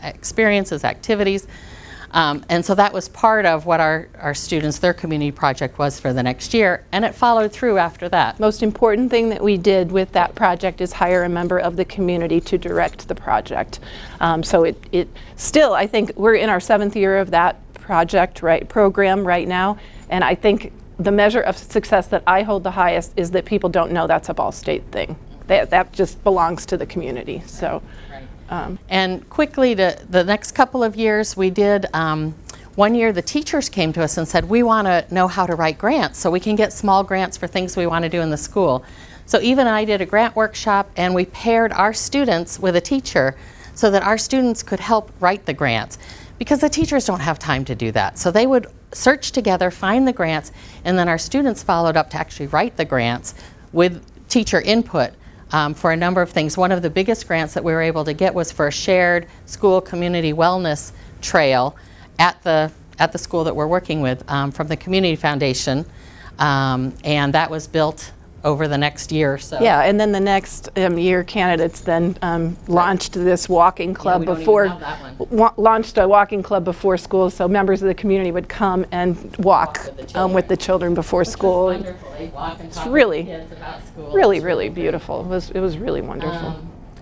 experiences, activities. And so that was part of what our students, their community project was for the next year, and it followed through after that. Most important thing that we did with that project is hire a member of the community to direct the project. So it still, I think we're in our 7th year of that project, program right now, and I think the measure of success that I hold the highest is that people don't know that's a Ball State thing. That just belongs to the community. So. And quickly, the next couple of years, we did, one year the teachers came to us and said, we want to know how to write grants so we can get small grants for things we want to do in the school. So Eva and I did a grant workshop, and we paired our students with a teacher so that our students could help write the grants, because the teachers don't have time to do that. So they would search together, find the grants, and then our students followed up to actually write the grants with teacher input. For a number of things. One of the biggest grants that we were able to get was for a shared school community wellness trail at the school that we're working with, from the Community Foundation, and that was built over the next year or so. Yeah, and then the next year, candidates then launched this walking club launched a walking club before school, so members of the community would come and walk with the children before school. It's really, kids about school. really beautiful. It was really wonderful.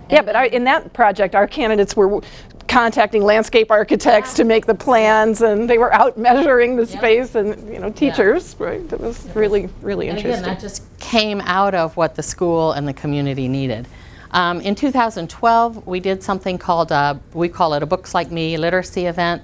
Yeah, but in that project, our candidates were contacting landscape architects to make the plans, and they were out measuring the space, and teachers, right? It was really And interesting. again, that just came out of what the school and the community needed. In 2012, we did something called, we call it a Books Like Me literacy event,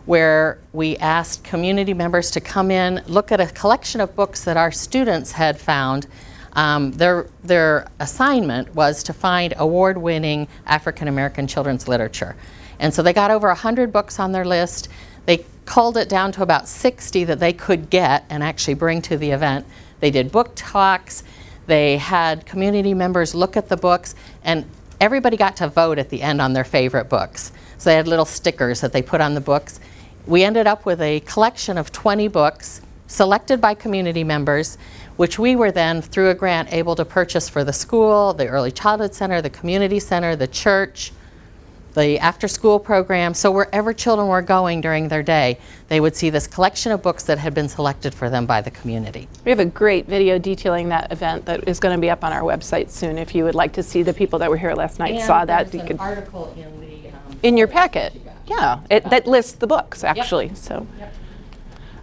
where we asked community members to come in, look at a collection of books that our students had found. Their assignment was to find award-winning African American children's literature. And so they got over 100 books on their list. They culled it down to about 60 that they could get and actually bring to the event. They did book talks. They had community members look at the books, and everybody got to vote at the end on their favorite books. So they had little stickers that they put on the books. we ended up with a collection of 20 books selected by community members, which we were then, through a grant, able to purchase for the school, the early childhood center, the community center, the church, the after-school program. So wherever children were going during their day, they would see this collection of books that had been selected for them by the community. We have a great video detailing that event that is going to be up on our website soon. If you would like to see the people that were here last night saw that, you could article in the in your packet. Yeah, that lists the books actually. So,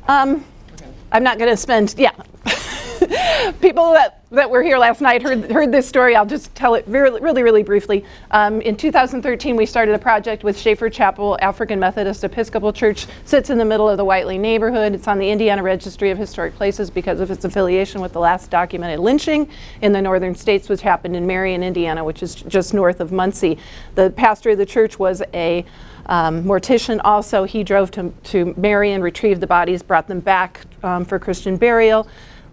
I'm not going to spend. Yeah, people that were here last night heard this story. I'll just tell it really briefly. In 2013, we started a project with Schaefer Chapel African Methodist Episcopal Church. Sits in the middle of the Whiteley neighborhood. It's on the Indiana Registry of Historic Places because of its affiliation with the last documented lynching in the northern states, which happened in Marion, Indiana, which is just north of Muncie. The pastor of the church was a mortician also. He drove to Marion, retrieved the bodies, brought them back for Christian burial.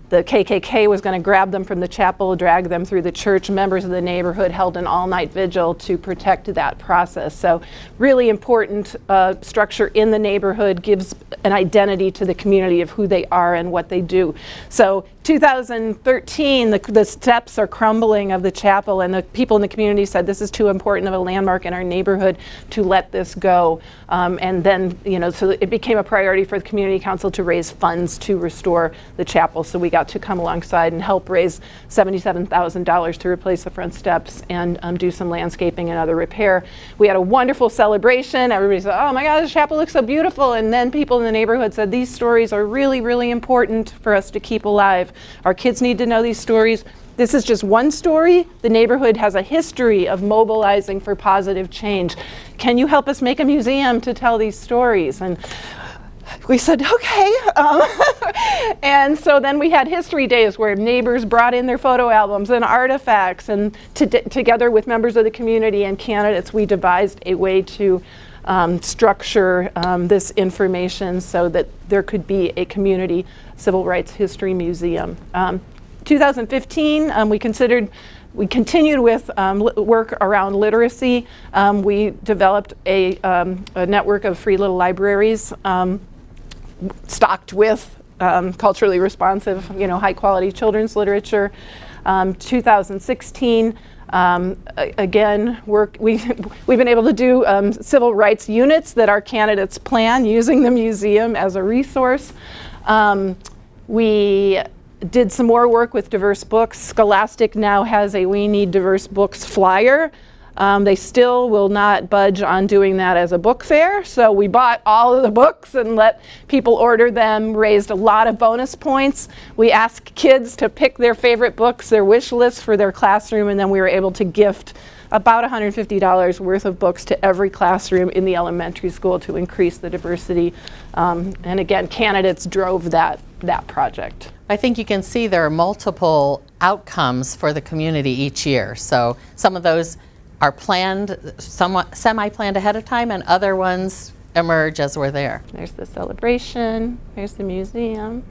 The KKK was going to grab them from the chapel, drag them through the church. Members of the neighborhood held an all-night vigil to protect that process. So really important structure in the neighborhood, gives an identity to the community of who they are and what they do. So 2013, the steps are crumbling of the chapel, and the people in the community said this is too important of a landmark in our neighborhood to let this go. And then, so it became a priority for the community council to raise funds to restore the chapel. So we got to come alongside and help raise $77,000 to replace the front steps and do some landscaping and other repair. We had a wonderful celebration. Everybody said, oh my God, this chapel looks so beautiful. And then people in the neighborhood said, these stories are really important for us to keep alive. Our kids need to know these stories. This is just one story. The neighborhood has a history of mobilizing for positive change. Can you help us make a museum to tell these stories? And we said, okay. And so then we had history days where neighbors brought in their photo albums and artifacts, and together with members of the community and candidates, we devised a way to structure this information so that there could be a community civil rights history museum. 2015, we continued with work around literacy. We developed a network of free little libraries stocked with culturally responsive, high quality children's literature. 2016, again, we've been able to do civil rights units that our candidates plan, using the museum as a resource. We did some more work with diverse books. Scholastic now has a We Need Diverse Books flyer. They still will not budge on doing that as a book fair, so we bought all of the books and let people order them, raised a lot of bonus points. We asked kids to pick their favorite books, their wish list for their classroom, and then we were able to gift about $150 worth of books to every classroom in the elementary school to increase the diversity. And again, candidates drove that project. I think you can see there are multiple outcomes for the community each year. So some of those are planned, somewhat semi-planned ahead of time, and other ones emerge as we're there. There's the celebration, there's the museum.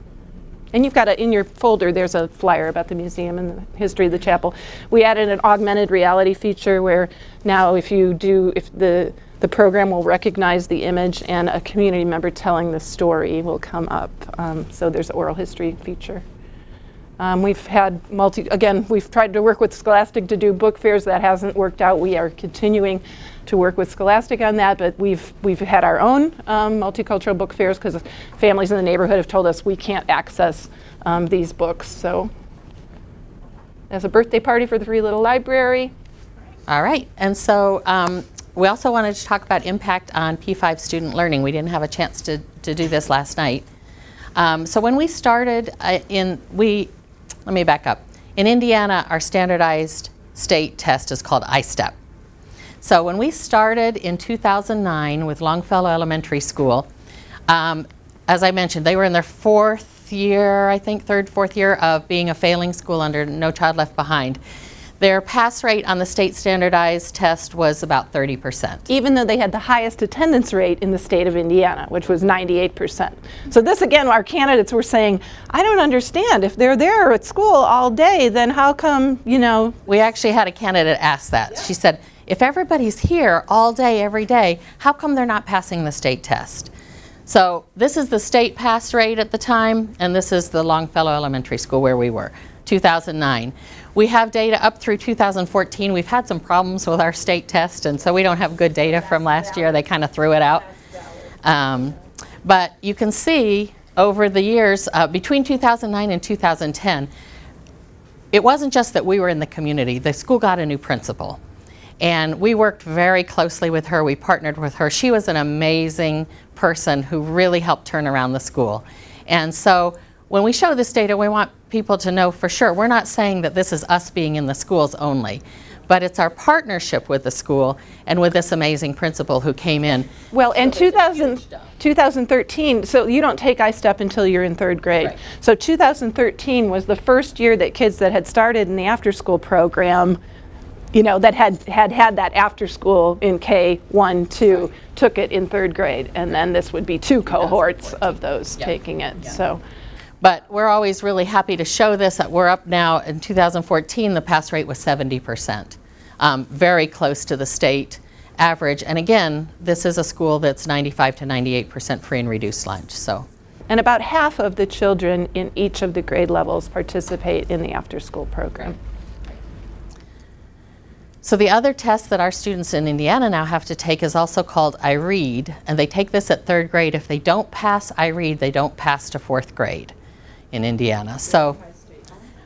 And you've got in your folder, there's a flyer about the museum and the history of the chapel. We added an augmented reality feature where now if the program will recognize the image and a community member telling the story will come up. So there's an oral history feature. We've had we've tried to work with Scholastic to do book fairs. That hasn't worked out. We are continuing to work with Scholastic on that, but we've had our own multicultural book fairs because families in the neighborhood have told us we can't access these books. So as a birthday party for the Free Little Library. All right, and so we also wanted to talk about impact on P5 student learning. We didn't have a chance to do this last night. So when we started let me back up. In Indiana, our standardized state test is called ISTEP. So when we started in 2009 with Longfellow Elementary School, as I mentioned, they were in their fourth year, fourth year of being a failing school under No Child Left Behind. Their pass rate on the state standardized test was about 30%. Even though they had the highest attendance rate in the state of Indiana, which was 98%. So this, again, our candidates were saying, I don't understand. If they're there at school all day, then how come, We actually had a candidate ask that. Yeah. She said, if everybody's here all day, every day, how come they're not passing the state test? So this is the state pass rate at the time, and this is the Longfellow Elementary School where we were, 2009. We have data up through 2014. We've had some problems with our state test, and so we don't have good data from last year. They kind of threw it out. But you can see over the years, between 2009 and 2010, it wasn't just that we were in the community. The school got a new principal. And we worked very closely with her. We partnered with her. She was an amazing person who really helped turn around the school. And so when we show this data, we want people to know for sure, we're not saying that this is us being in the schools only, but it's our partnership with the school and with this amazing principal who came in. Well, and 2013, so you don't take iStep until you're in 3rd grade. Right. So 2013 was the first year that kids that had started in the after-school program, you know, that had that after school in K1, 2, took it in 3rd grade. And then this would be 2 cohorts of those taking it. Yeah. So, But we're always really happy to show this. That we're up now. In 2014, the pass rate was 70%, very close to the state average. And again, this is a school that's 95 to 98% free and reduced lunch. So, and about half of the children in each of the grade levels participate in the after-school program. So the other test that our students in Indiana now have to take is also called iRead, and they take this at 3rd grade. If they don't pass iRead, they don't pass to 4th grade in Indiana. So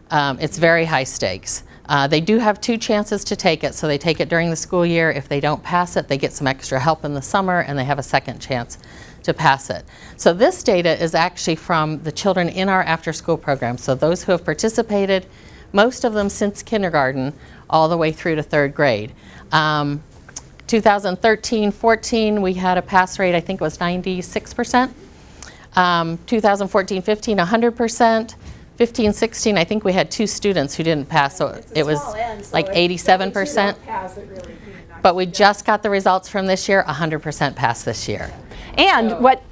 it's very high stakes. They do have 2 chances to take it, so they take it during the school year. If they don't pass it, they get some extra help in the summer, and they have a second chance to pass it. So this data is actually from the children in our after-school program. So those who have participated, most of them since kindergarten, all the way through to 3rd grade. 2013-14, we had a pass rate, I think it was 96%. 2014-15, 100%. 15-16, I think we had 2 students who didn't pass, so it was like 87%. But we just got the results from this year, 100% pass this year. And what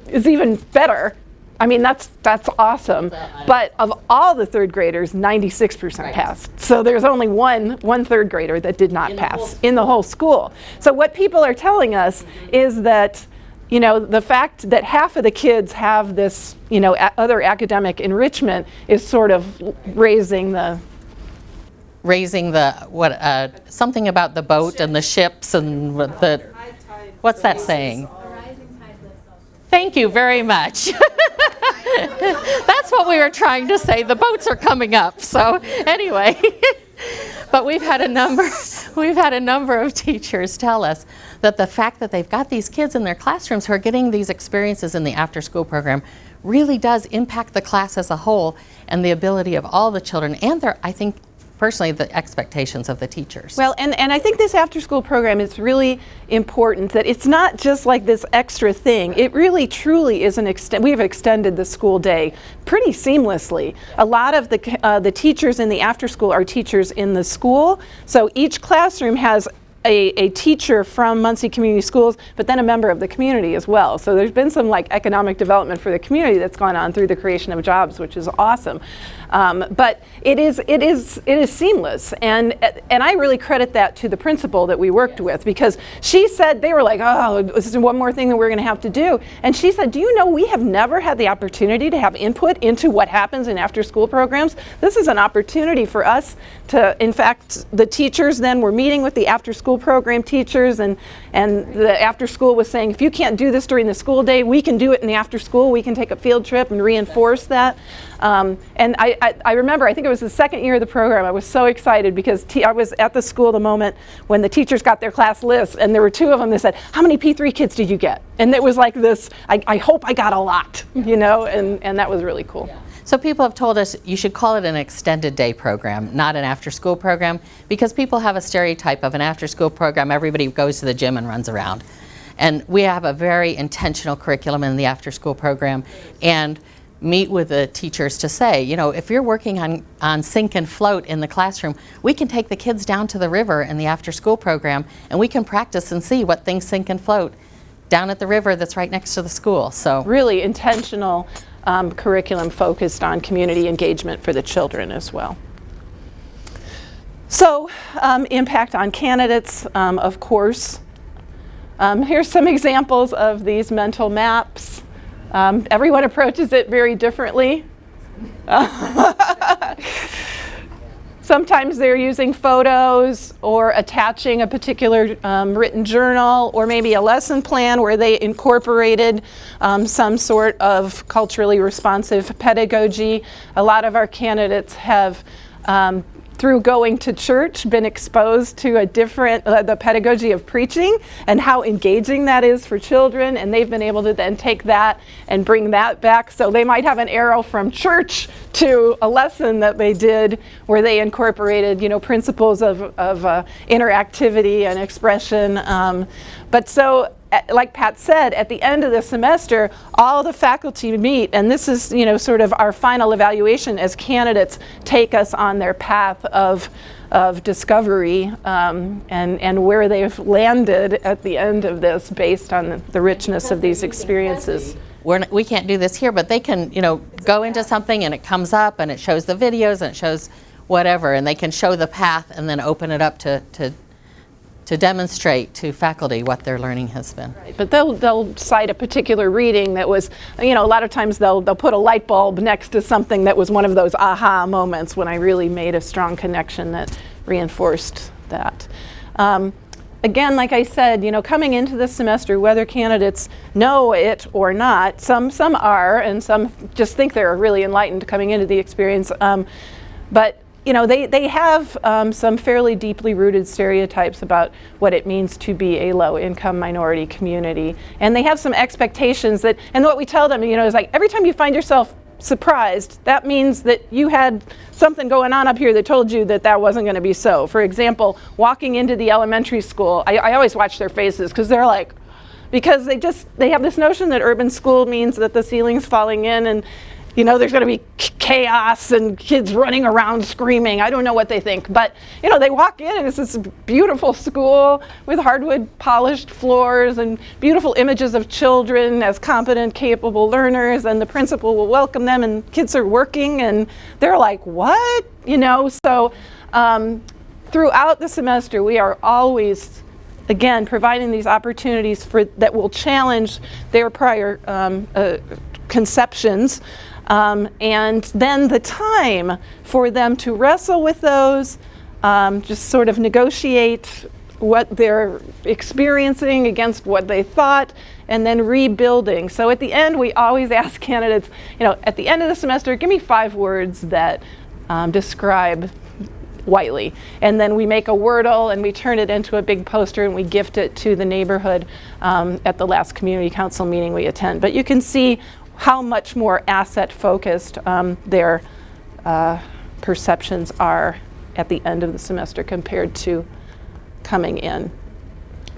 is even better, I mean, that's awesome. But of all the 3rd graders, 96% passed. So there's only one 3rd grader that did not pass in the whole school. So what people are telling us is that, you know, the fact that half of the kids have this, you know, other academic enrichment is sort of raising the something about the boat and the ships and what's that saying? Thank you very much. That's what we were trying to say. The boats are coming up. So anyway, but we've had a number of teachers tell us that the fact that they've got these kids in their classrooms who are getting these experiences in the after-school program really does impact the class as a whole and the ability of all the children and their, I think, personally, the expectations of the teachers. Well, and I think this after-school program is really important, that it's not just like this extra thing. It really, truly is we've extended the school day pretty seamlessly. A lot of the teachers in the after-school are teachers in the school, so each classroom has a teacher from Muncie Community Schools, but then a member of the community as well. So there's been some like economic development for the community that's gone on through the creation of jobs, which is awesome. But it is seamless, and I really credit that to the principal that we worked with, because she said, they were like, oh, this is one more thing that we're going to have to do, and she said, do you know we have never had the opportunity to have input into what happens in after-school programs? This is an opportunity for us to, in fact, the teachers then were meeting with the after-school program teachers, and the after-school was saying, if you can't do this during the school day, we can do it in the after-school. We can take a field trip and reinforce that. And I remember, I think it was the second year of the program, I was so excited because I was at the school the moment when the teachers got their class lists, and there were 2 of them that said, how many P3 kids did you get? And it was like this, I hope I got a lot, you know, and that was really cool. Yeah. So people have told us you should call it an extended day program, not an after-school program, because people have a stereotype of an after-school program, everybody goes to the gym and runs around. And we have a very intentional curriculum in the after-school program, and meet with the teachers to say, you know, if you're working on sink and float in the classroom, we can take the kids down to the river in the after-school program, and we can practice and see what things sink and float down at the river that's right next to the school. So really intentional curriculum focused on community engagement for the children as well. So impact on candidates, of course. Here's some examples of these mental maps. Everyone approaches it very differently. Sometimes they're using photos or attaching a particular written journal or maybe a lesson plan where they incorporated some sort of culturally responsive pedagogy. A lot of our candidates have, through going to church, been exposed to a different, the pedagogy of preaching and how engaging that is for children, and they've been able to then take that and bring that back. So they might have an arrow from church to a lesson that they did where they incorporated, principles of interactivity and expression. But so, like Pat said, at the end of the semester, all the faculty meet, and this is, sort of our final evaluation as candidates take us on their path of discovery and where they've landed at the end of this based on the richness of these experiences. We can't do this here, but they can, go into something and it comes up and it shows the videos and it shows whatever, and they can show the path and then open it up to demonstrate to faculty what their learning has been. Right. But they'll cite a particular reading that was, a lot of times they'll put a light bulb next to something that was one of those aha moments when I really made a strong connection that reinforced that. Again, like I said, coming into this semester, whether candidates know it or not, some are, and some just think they're really enlightened coming into the experience. But they have some fairly deeply rooted stereotypes about what it means to be a low-income minority community. And they have some expectations that, and what we tell them, is like every time you find yourself surprised, that means that you had something going on up here that told you that wasn't going to be so. For example, walking into the elementary school, I always watch their faces because they're like, because they have this notion that urban school means that the ceiling's falling in and there's going to be chaos and kids running around screaming. I don't know what they think. But, they walk in and it's this beautiful school with hardwood polished floors and beautiful images of children as competent, capable learners. And the principal will welcome them and kids are working and they're like, what? So throughout the semester, we are always, again, providing these opportunities that will challenge their prior conceptions. And then the time for them to wrestle with those, just sort of negotiate what they're experiencing against what they thought, and then rebuilding. So at the end, we always ask candidates, at the end of the semester, give me 5 words that describe Whiteley. And then we make a Wordle and we turn it into a big poster and we gift it to the neighborhood at the last community council meeting we attend. But you can see how much more asset-focused their perceptions are at the end of the semester compared to coming in.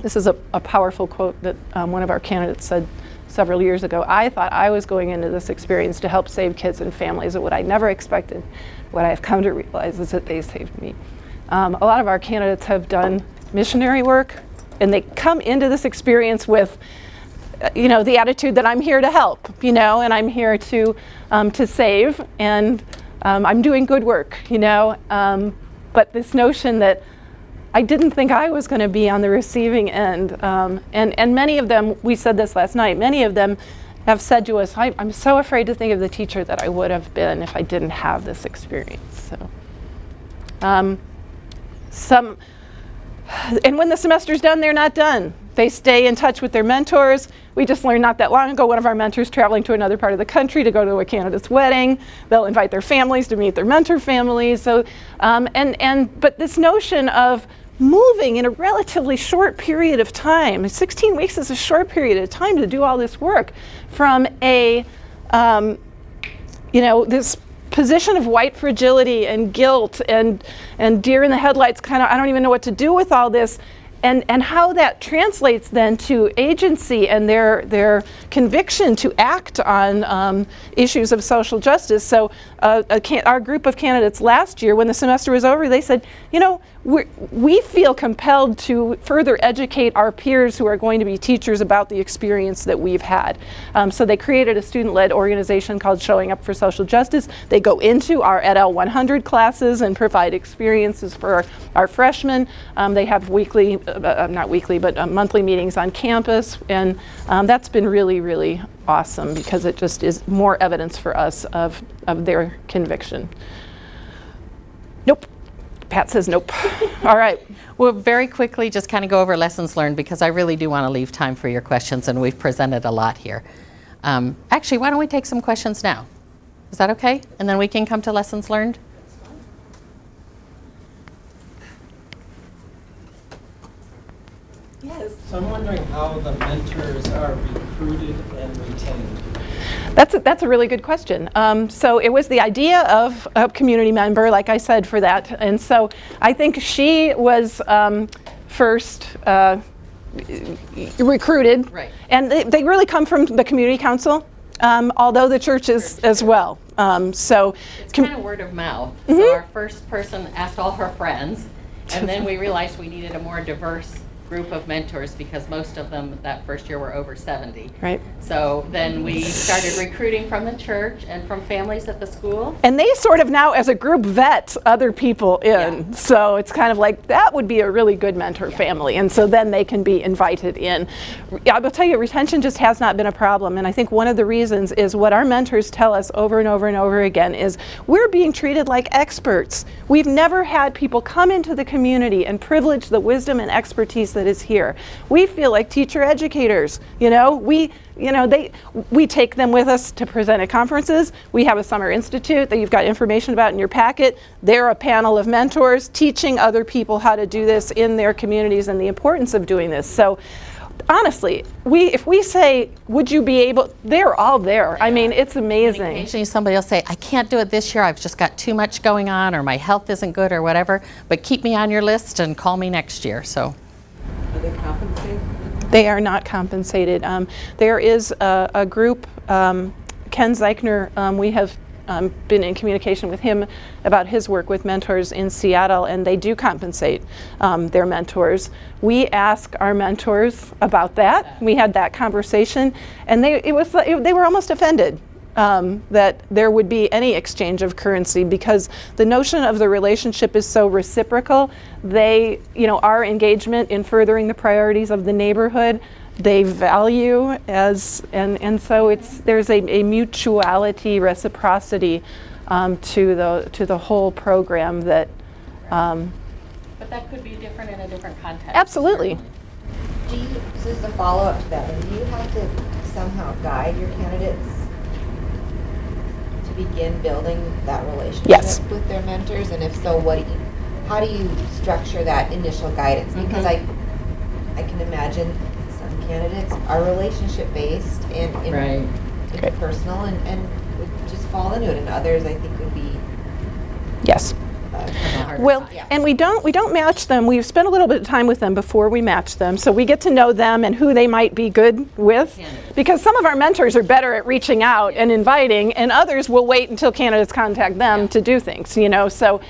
This is a powerful quote that one of our candidates said several years ago. I thought I was going into this experience to help save kids and families, and what I never expected, what I have come to realize is that they saved me. A lot of our candidates have done missionary work, and they come into this experience with the attitude that I'm here to help, and I'm here to save, and I'm doing good work, but this notion that I didn't think I was going to be on the receiving end, and many of them, we said this last night, many of them have said to us, I'm so afraid to think of the teacher that I would have been if I didn't have this experience. So, and when the semester's done, they're not done. They stay in touch with their mentors. We just learned not that long ago, one of our mentors traveling to another part of the country to go to a candidate's wedding. They'll invite their families to meet their mentor families. So, but this notion of moving in a relatively short period of time, 16 weeks is a short period of time to do all this work from a, this position of white fragility and guilt and deer in the headlights kind of, I don't even know what to do with all this. And how that translates then to agency and their conviction to act on issues of social justice. So our group of candidates last year, when the semester was over, they said, we feel compelled to further educate our peers who are going to be teachers about the experience that we've had. So they created a student-led organization called Showing Up for Social Justice. They go into our EdL 100 classes and provide experiences for our freshmen. They have weekly, not weekly, but monthly meetings on campus, and that's been really, really awesome because it just is more evidence for us of their conviction. Nope. Pat says nope. All right. We'll very quickly just kind of go over lessons learned because I really do want to leave time for your questions, and we've presented a lot here. Actually, why don't we take some questions now? Is that okay? And then we can come to lessons learned? Yes. So I'm wondering how the mentors are recruited and retained. That's a really good question. So it was the idea of a community member, like I said, for that. And so I think she was first recruited. Right. And they really come from the community council, although the church is as well. So It's kind of word of mouth. So our first person asked all her friends, and then we realized we needed a more diverse group of mentors because most of them that first year were over 70. Right. So then we started recruiting from the church and from families at the school. And they sort of now, as a group, vet other people in. Yeah. So it's kind of like, that would be a really good mentor family. And so then they can be invited in. I will tell you, retention just has not been a problem. And I think one of the reasons is what our mentors tell us over and over and over again is we're being treated like experts. We've never had people come into the community and privilege the wisdom and expertise that is here. We feel like teacher educators. We take them with us to present at conferences. We have a summer institute that you've got information about in your packet. They're a panel of mentors teaching other people how to do this in their communities and the importance of doing this. So honestly, if we say, would you be able, they're all there. I mean, it's amazing. Occasionally somebody will say, I can't do it this year, I've just got too much going on, or my health isn't good, or whatever, but keep me on your list and call me next year. So. Are they compensated? They are not compensated. There is a group, Ken Zeichner, we have been in communication with him about his work with mentors in Seattle, and they do compensate their mentors. We ask our mentors about that. We had that conversation, and they were almost offended that there would be any exchange of currency because the notion of the relationship is so reciprocal. They, our engagement in furthering the priorities of the neighborhood, they value as, and so there's a mutuality, reciprocity to the whole program that. But that could be different in a different context. Absolutely. This is a follow-up to that, and do you have to somehow guide your candidates to begin building that relationship Yes. with their mentors? And if so, how do you structure that initial guidance? Because I can imagine some candidates are relationship-based and interpersonal and would just fall into it, and others I think would be Yes. Harder Well, time. and we don't match them. We've spent a little bit of time with them before we match them, so we get to know them and who they might be good with. Candidates. Because some of our mentors are better at reaching out and inviting, and others will wait until candidates contact them to do things. So.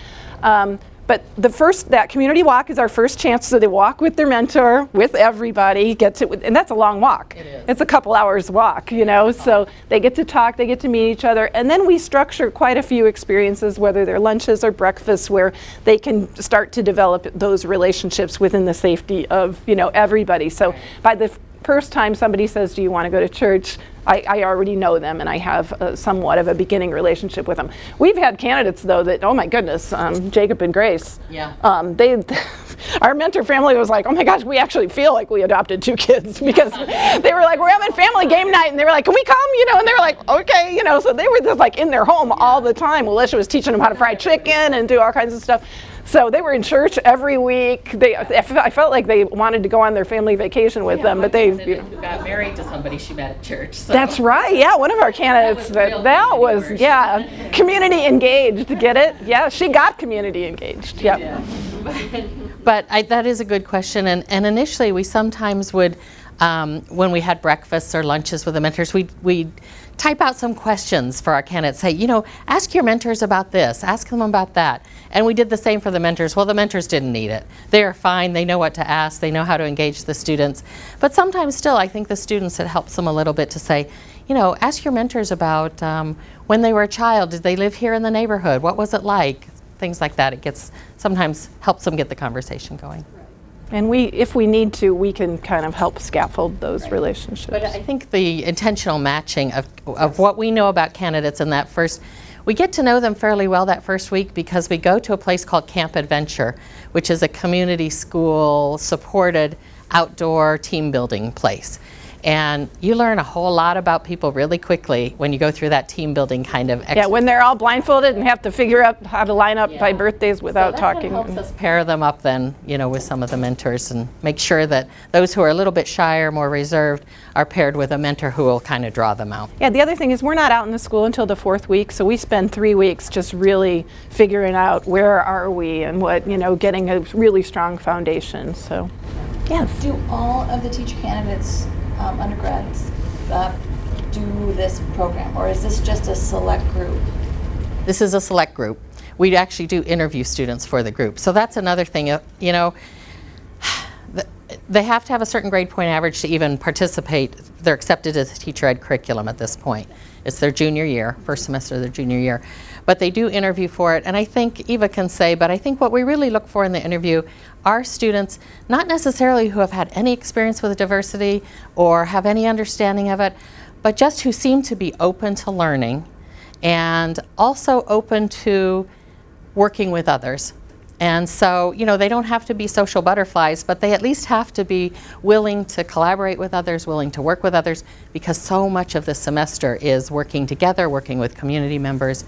But that community walk is our first chance, so they walk with their mentor, with everybody, and that's a long walk. It is. It's a couple hours walk, so they get to talk, they get to meet each other, and then we structure quite a few experiences, whether they're lunches or breakfasts, where they can start to develop those relationships within the safety of, everybody. So by the first time somebody says, do you want to go to church? I already know them, and I have somewhat of a beginning relationship with them. We've had candidates, though, that, oh my goodness, Jacob and Grace. Yeah. Our mentor family was like, oh my gosh, we actually feel like we adopted 2 kids because they were like, we're having family game night, and they were like, can we come? And they were like, okay, so they were just like in their home all the time. Alicia was teaching them how to fry chicken and do all kinds of stuff. So they were in church every week. I felt like they wanted to go on their family vacation with them, but they. Who got married to somebody she met at church. So. That's right. Yeah, one of our candidates. That was community engaged. Get it? Yeah, she got community engaged. Yeah. But that is a good question, and initially we sometimes would When we had breakfasts or lunches with the mentors, we'd type out some questions for our candidates. Say, ask your mentors about this, ask them about that. And we did the same for the mentors. Well, the mentors didn't need it. They are fine, they know what to ask, they know how to engage the students. But sometimes still, I think the students, it helps them a little bit to say, ask your mentors about when they were a child, did they live here in the neighborhood? What was it like? Things like that. Sometimes helps them get the conversation going. And if we need to, we can kind of help scaffold those relationships. But I think the intentional matching of what we know about candidates in that we get to know them fairly well that first week because we go to a place called Camp Adventure, which is a community school supported outdoor team building place. And you learn a whole lot about people really quickly when you go through that team building kind of exercise. Yeah, when they're all blindfolded and have to figure out how to line up by birthdays without talking. So that helps us pair them up then, with some of the mentors and make sure that those who are a little bit shyer, more reserved, are paired with a mentor who will kind of draw them out. Yeah, the other thing is we're not out in the school until the 4th week, so we spend 3 weeks just really figuring out where are we and what, getting a really strong foundation. So, yes. Do all of the teacher candidates, undergrads, do this program, or is this just a select group? This is a select group. We actually do interview students for the group. So that's another thing, they have to have a certain grade point average to even participate. They're accepted as a teacher ed curriculum at this point. It's their junior year, first semester of their junior year. But they do interview for it, and I think Eva can say, but I think what we really look for in the interview are students, not necessarily who have had any experience with diversity or have any understanding of it, but just who seem to be open to learning and also open to working with others. And so, they don't have to be social butterflies, but they at least have to be willing to collaborate with others, willing to work with others, because so much of this semester is working together, working with community members.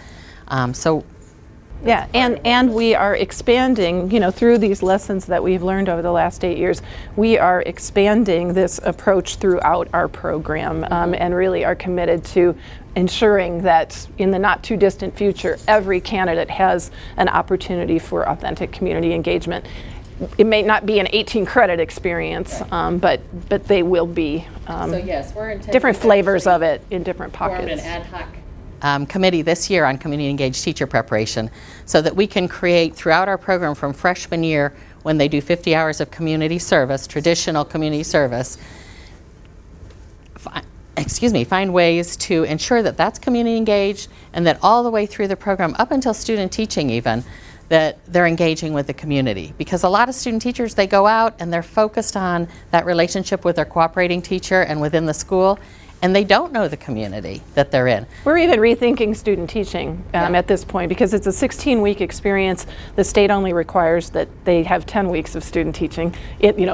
Yeah, and we are expanding, through these lessons that we've learned over the last 8 years, we are expanding this approach throughout our program and really are committed to ensuring that in the not too distant future, every candidate has an opportunity for authentic community engagement. It may not be an 18 credit experience, but they will be So yes, we're intending different flavors of it in different pockets. Formed an ad hoc committee this year on community engaged teacher preparation so that we can create throughout our program from freshman year when they do 50 hours of community service, traditional community service, find ways to ensure that that's community engaged and that all the way through the program up until student teaching even, that they're engaging with the community. Because a lot of student teachers, they go out and they're focused on that relationship with their cooperating teacher and within the school, and they don't know the community that they're in. We're even rethinking student teaching at this point because it's a 16-week experience. The state only requires that they have 10 weeks of student teaching,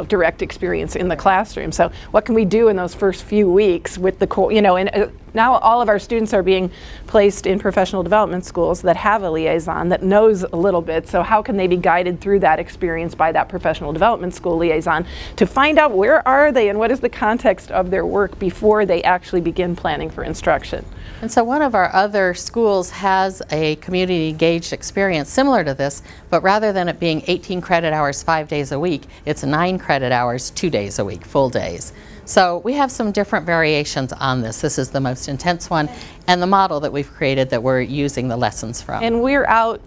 direct experience in the classroom. So what can we do in those first few weeks with the now all of our students are being placed in professional development schools that have a liaison that knows a little bit. So how can they be guided through that experience by that professional development school liaison to find out where are they and what is the context of their work before they actually begin planning for instruction? And so one of our other schools has a community engaged experience similar to this, but rather than it being 18 credit hours 5 days a week, it's 9 credit hours 2 days a week, full days. So we have some different variations on this. This is the most intense one and the model that we've created that we're using the lessons from. And we're out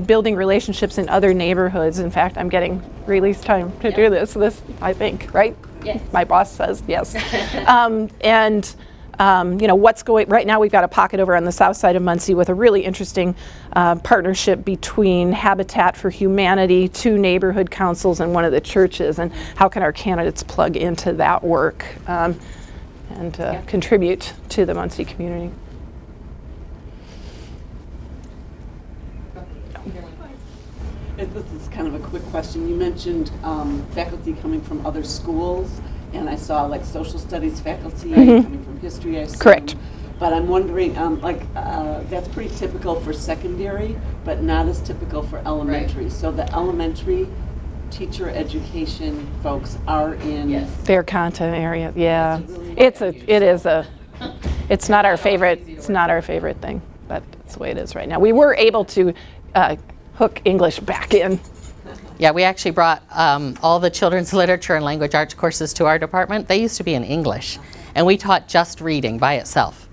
building relationships in other neighborhoods. In fact, I'm getting release time to do this, I think, right? Yes. My boss says yes. What's going right now, we've got a pocket over on the south side of Muncie with a really interesting partnership between Habitat for Humanity, 2 neighborhood councils, and one of the churches, and how can our candidates plug into that work and contribute to the Muncie community. This is kind of a quick question. You mentioned faculty coming from other schools, and I saw like social studies faculty coming from history, I assume. Correct. But I'm wondering, that's pretty typical for secondary, but not as typical for elementary. Right. So the elementary teacher education folks are in. Yes. Their content area, yeah. It's It's not our favorite. It's not our favorite thing, but that's the way it is right now. We were able to hook English back in. Yeah, we actually brought all the children's literature and language arts courses to our department. They used to be in English, and we taught just reading by itself.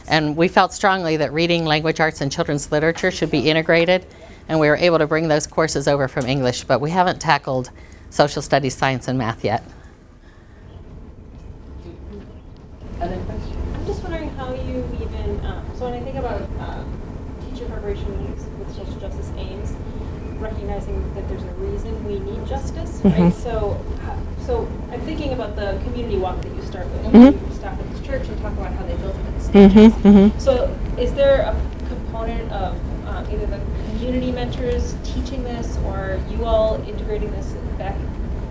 And we felt strongly that reading, language arts, and children's literature should be integrated, and we were able to bring those courses over from English, but we haven't tackled social studies, science, and math yet. Other questions? I'm just wondering how you even, so when I think about teacher preparation with social justice aims, recognizing that there's a reason we need justice, right? So I'm thinking about the community walk that you start with. You stop at this church and talk about how they built it in stages. So is there a component of either the community mentors teaching this, or you all integrating this back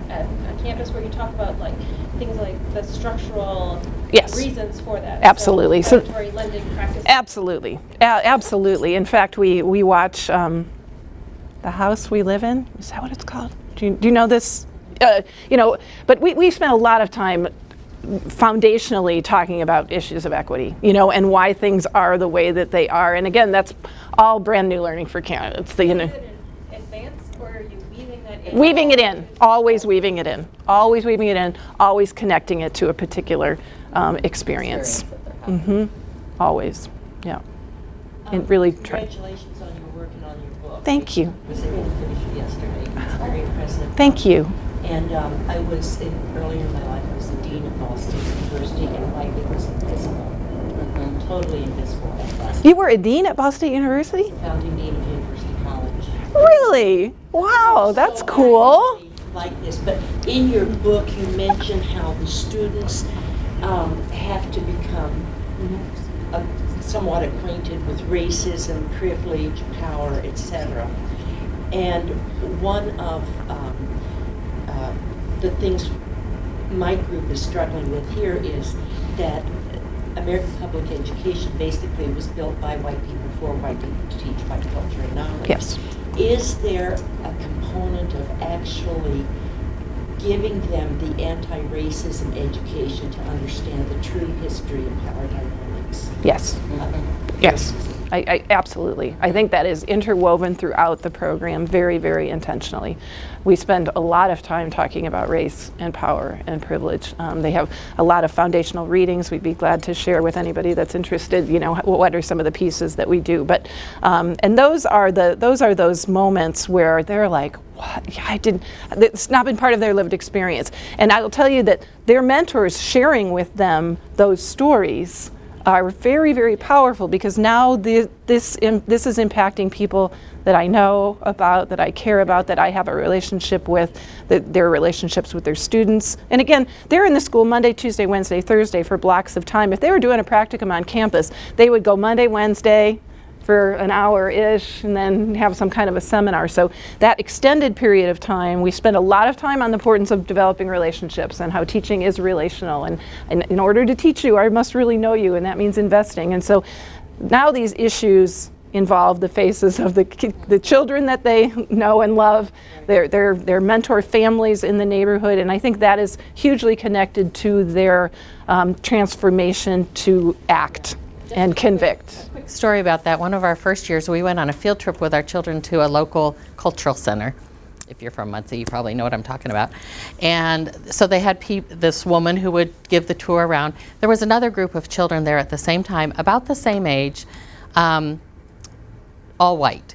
at campus, where you talk about like things like the structural Yes. reasons for that? Absolutely. So, So- predatory lending practice. Absolutely. Absolutely. In fact, we watch The House We Live In. Is that what it's called? Do you know this? But we spent a lot of time foundationally talking about issues of equity, and why things are the way that they are. And again, that's all brand new learning for candidates. Is it in advance, or are you weaving that in? Weaving it in, always weaving it in, always weaving it in, always connecting it to a particular experience. Always, yeah. It really Congratulations on your work and on your book. Thank you. I was able to finish it yesterday. It's very impressive. Thank you. And I was, earlier in my life, I was the dean of Ball State University, and Whitey was invisible. Totally invisible. I thought. You were a dean at Ball State University? Founding dean of University College. Really? Wow, that's So cool. I really like this, but in your book you mention how the students have to become somewhat acquainted with racism, privilege, power, etc. And one of the things my group is struggling with here is that American public education basically was built by white people for white people to teach white culture and knowledge. Yes. Is there a component of actually giving them the anti-racism education to understand the true history of power dynamics? Yes. Yes. I absolutely. I think that is interwoven throughout the program very, very intentionally. We spend a lot of time talking about race and power and privilege. They have a lot of foundational readings. We'd be glad to share with anybody that's interested, what are some of the pieces that we do. But and those are those moments where they're like, what? Yeah, it's not been part of their lived experience. And I will tell you that their mentors sharing with them those stories are very, very powerful, because now this is impacting people that I know about, that I care about, that I have a relationship with, their relationships with their students. And again, they're in the school Monday, Tuesday, Wednesday, Thursday for blocks of time. If they were doing a practicum on campus, they would go Monday, Wednesday for an hour-ish, and then have some kind of a seminar. So that extended period of time, we spend a lot of time on the importance of developing relationships and how teaching is relational. And in order to teach you, I must really know you, and that means investing. And so now these issues involve the faces of the children that they know and love, their mentor families in the neighborhood, and I think that is hugely connected to their transformation to act and convict. Quick story about that. One of our first years, we went on a field trip with our children to a local cultural center. If you're from Muncie, you probably know what I'm talking about. And so they had this woman who would give the tour around. There was another group of children there at the same time, about the same age, all white.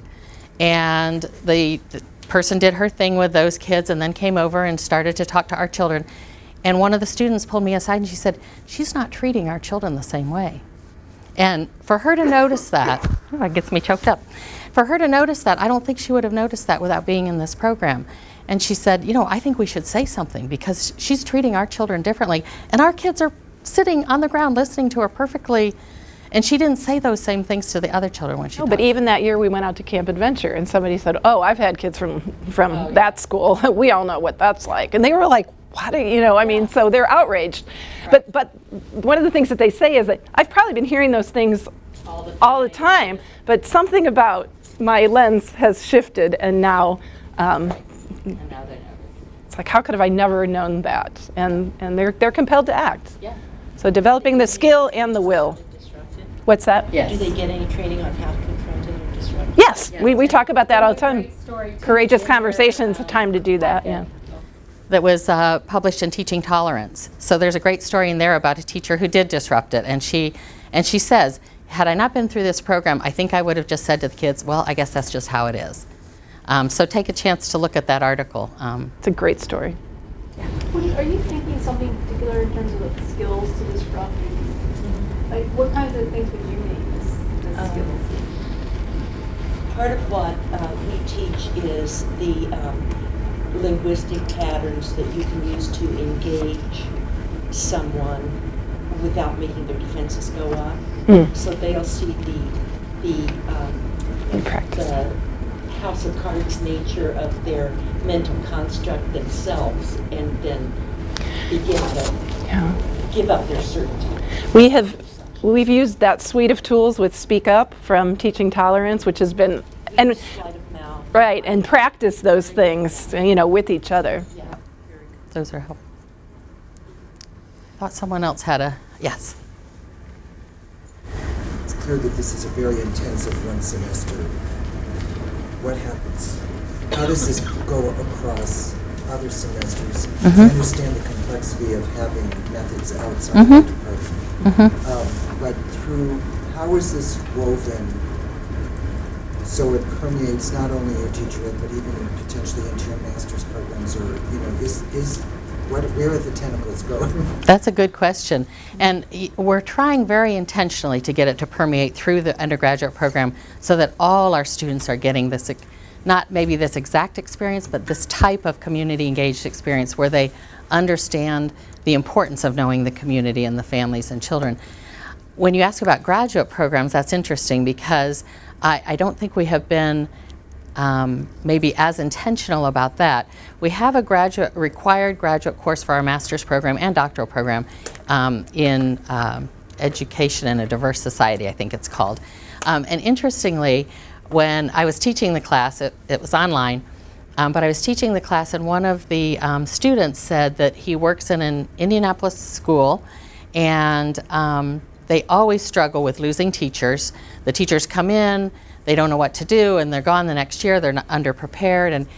And the person did her thing with those kids and then came over and started to talk to our children. And one of the students pulled me aside and she said, "She's not treating our children the same way." And for her to notice that, that gets me choked up. For her to notice that, I don't think she would have noticed that without being in this program. And she said, I think we should say something, because she's treating our children differently. And our kids are sitting on the ground listening to her perfectly. And she didn't say those same things to the other children when she No, but even that year we went out to Camp Adventure and somebody said, "Oh, I've had kids from that school. We all know what that's like." And they were like, "What do I mean, so they're outraged." Right. But one of the things that they say is that I've probably been hearing those things all the time, but something about my lens has shifted, and now it's like, how could have I never known that? And they're compelled to act. Yeah. So developing the skill and the will. What's that? Yes. Do they get any training on how to confront it or disrupt it? Yes. Yes, we talk about that all the time. Courageous Conversations, a time to do that, yeah. That was published in Teaching Tolerance. So there's a great story in there about a teacher who did disrupt it, and she says, had I not been through this program, I think I would have just said to the kids, well, I guess that's just how it is. So take a chance to look at that article. It's a great story. Are you thinking something particular in terms of the skills to disrupt? Like, what kinds of things would you name as skills? Part of what we teach is the linguistic patterns that you can use to engage someone without making their defenses go up. So they'll see the house of cards nature of their mental construct themselves, and then begin to give up their certainty. We've used that suite of tools with Speak Up from Teaching Tolerance, which has been Sleight of mouth. right, and practice those things, with each other. Yeah. Those are helpful. Thought someone else had a, yes. It's clear that this is a very intensive one semester. What happens? How does this go across other semesters? I understand the complexity of having methods outside the department. But how is this woven so it permeates not only your teacher ed, but even potentially into your master's programs, or, where are the tentacles going? That's a good question. And we're trying very intentionally to get it to permeate through the undergraduate program so that all our students are getting this, not maybe this exact experience, but this type of community engaged experience where they understand the importance of knowing the community and the families and children. When you ask about graduate programs, that's interesting because I don't think we have been maybe as intentional about that. We have a required graduate course for our master's program and doctoral program in education in a diverse society, I think it's called. And interestingly, when I was teaching the class, it was online, but I was teaching the class, and one of the students said that he works in an Indianapolis school, and they always struggle with losing teachers. The teachers come in, they don't know what to do, and they're gone the next year, they're not underprepared.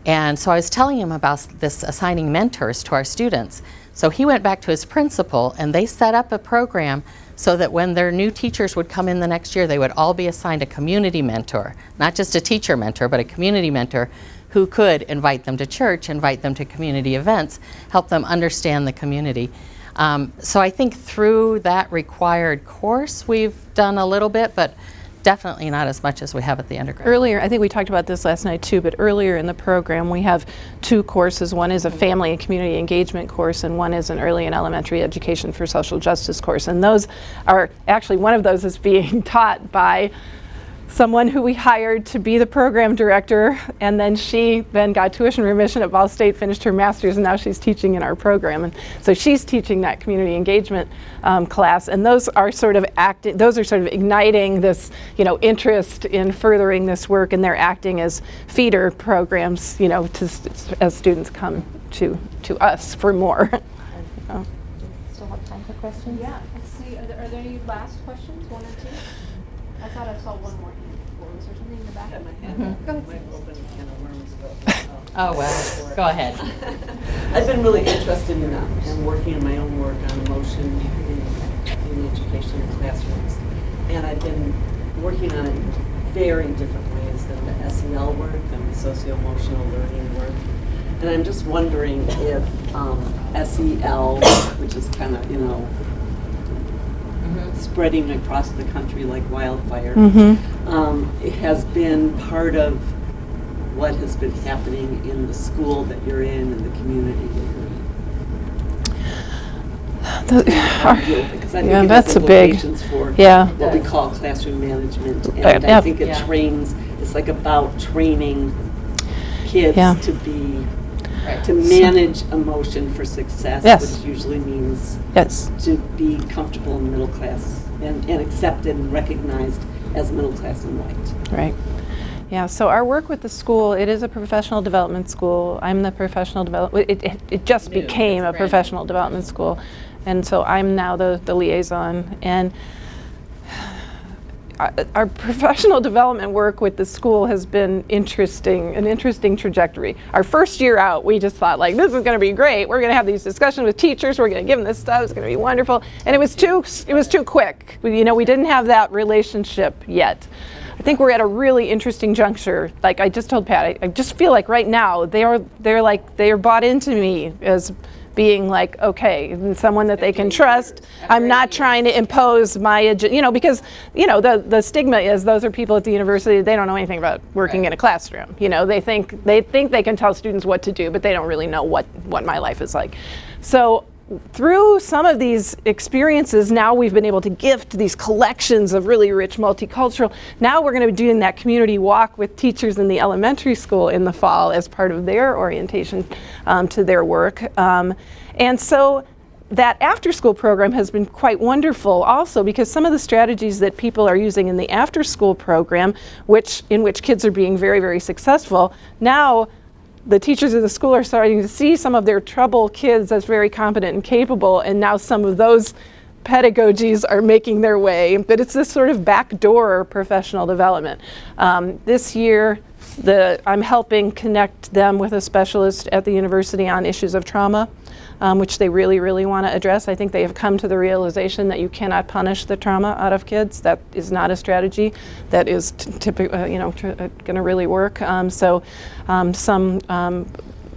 And so I was telling him about this assigning mentors to our students. So he went back to his principal, and they set up a program so that when their new teachers would come in the next year, they would all be assigned a community mentor, not just a teacher mentor, but a community mentor who could invite them to church, invite them to community events, help them understand the community. So I think through that required course, we've done a little bit, but definitely not as much as we have at the undergrad. Earlier, I think we talked about this last night too, but earlier in the program we have two courses. One is a family and community engagement course, and one is an early and elementary education for social justice course. And those are, actually one of those is being taught by someone who we hired to be the program director, and then she then got tuition remission at Ball State, finished her master's, and now she's teaching in our program. And so she's teaching that community engagement class, and those are sort of igniting this, interest in furthering this work, and they're acting as feeder programs, as students come to us for more. Still have time for questions? Yeah, let's see, are there any last questions, one or two? I thought I saw one more hand before. Was there something in the back? Go ahead. Oh, well, go ahead. I've been really interested in working in my own work on emotion in education in classrooms. And I've been working on it very different ways than the SEL work and the socio-emotional learning work. And I'm just wondering if SEL, which is kind of, spreading across the country like wildfire, it has been part of what has been happening in the school that you're in and the community that you're in. Because I think it that's has a big, implications for yeah. what we call classroom management. And I think it trains, it's like about training kids to be, to manage emotion for success, which usually means to be comfortable in middle class and accepted and recognized as middle class and white. Right. Yeah, so our work with the school, it is a professional development school. I'm the professional development, it just became a professional development school. And so I'm now the liaison. And our professional development work with the school has been an interesting trajectory. Our first year out, we just thought, like, this is going to be great. We're going to have these discussions with teachers. We're going to give them this stuff. It's going to be wonderful. And it was too quick. We didn't have that relationship yet. I think we're at a really interesting juncture. Like I just told Pat, I just feel like right now they are bought into me as being like, okay, and someone that they can trust. I'm not trying to impose my agenda, because the stigma is those are people at the university, they don't know anything about working in a classroom. They think they can tell students what to do, but they don't really know what my life is like. So through some of these experiences, now we've been able to gift these collections of really rich multicultural. Now we're going to be doing that community walk with teachers in the elementary school in the fall as part of their orientation to their work. And so that after-school program has been quite wonderful also, because some of the strategies that people are using in the after-school program, in which kids are being very, very successful, now the teachers of the school are starting to see some of their trouble kids as very competent and capable, and now some of those pedagogies are making their way. But it's this sort of backdoor professional development. This year, I'm helping connect them with a specialist at the university on issues of trauma, which they really, really want to address. I think they have come to the realization that you cannot punish the trauma out of kids. That is not a strategy that is typically, going to really work. Some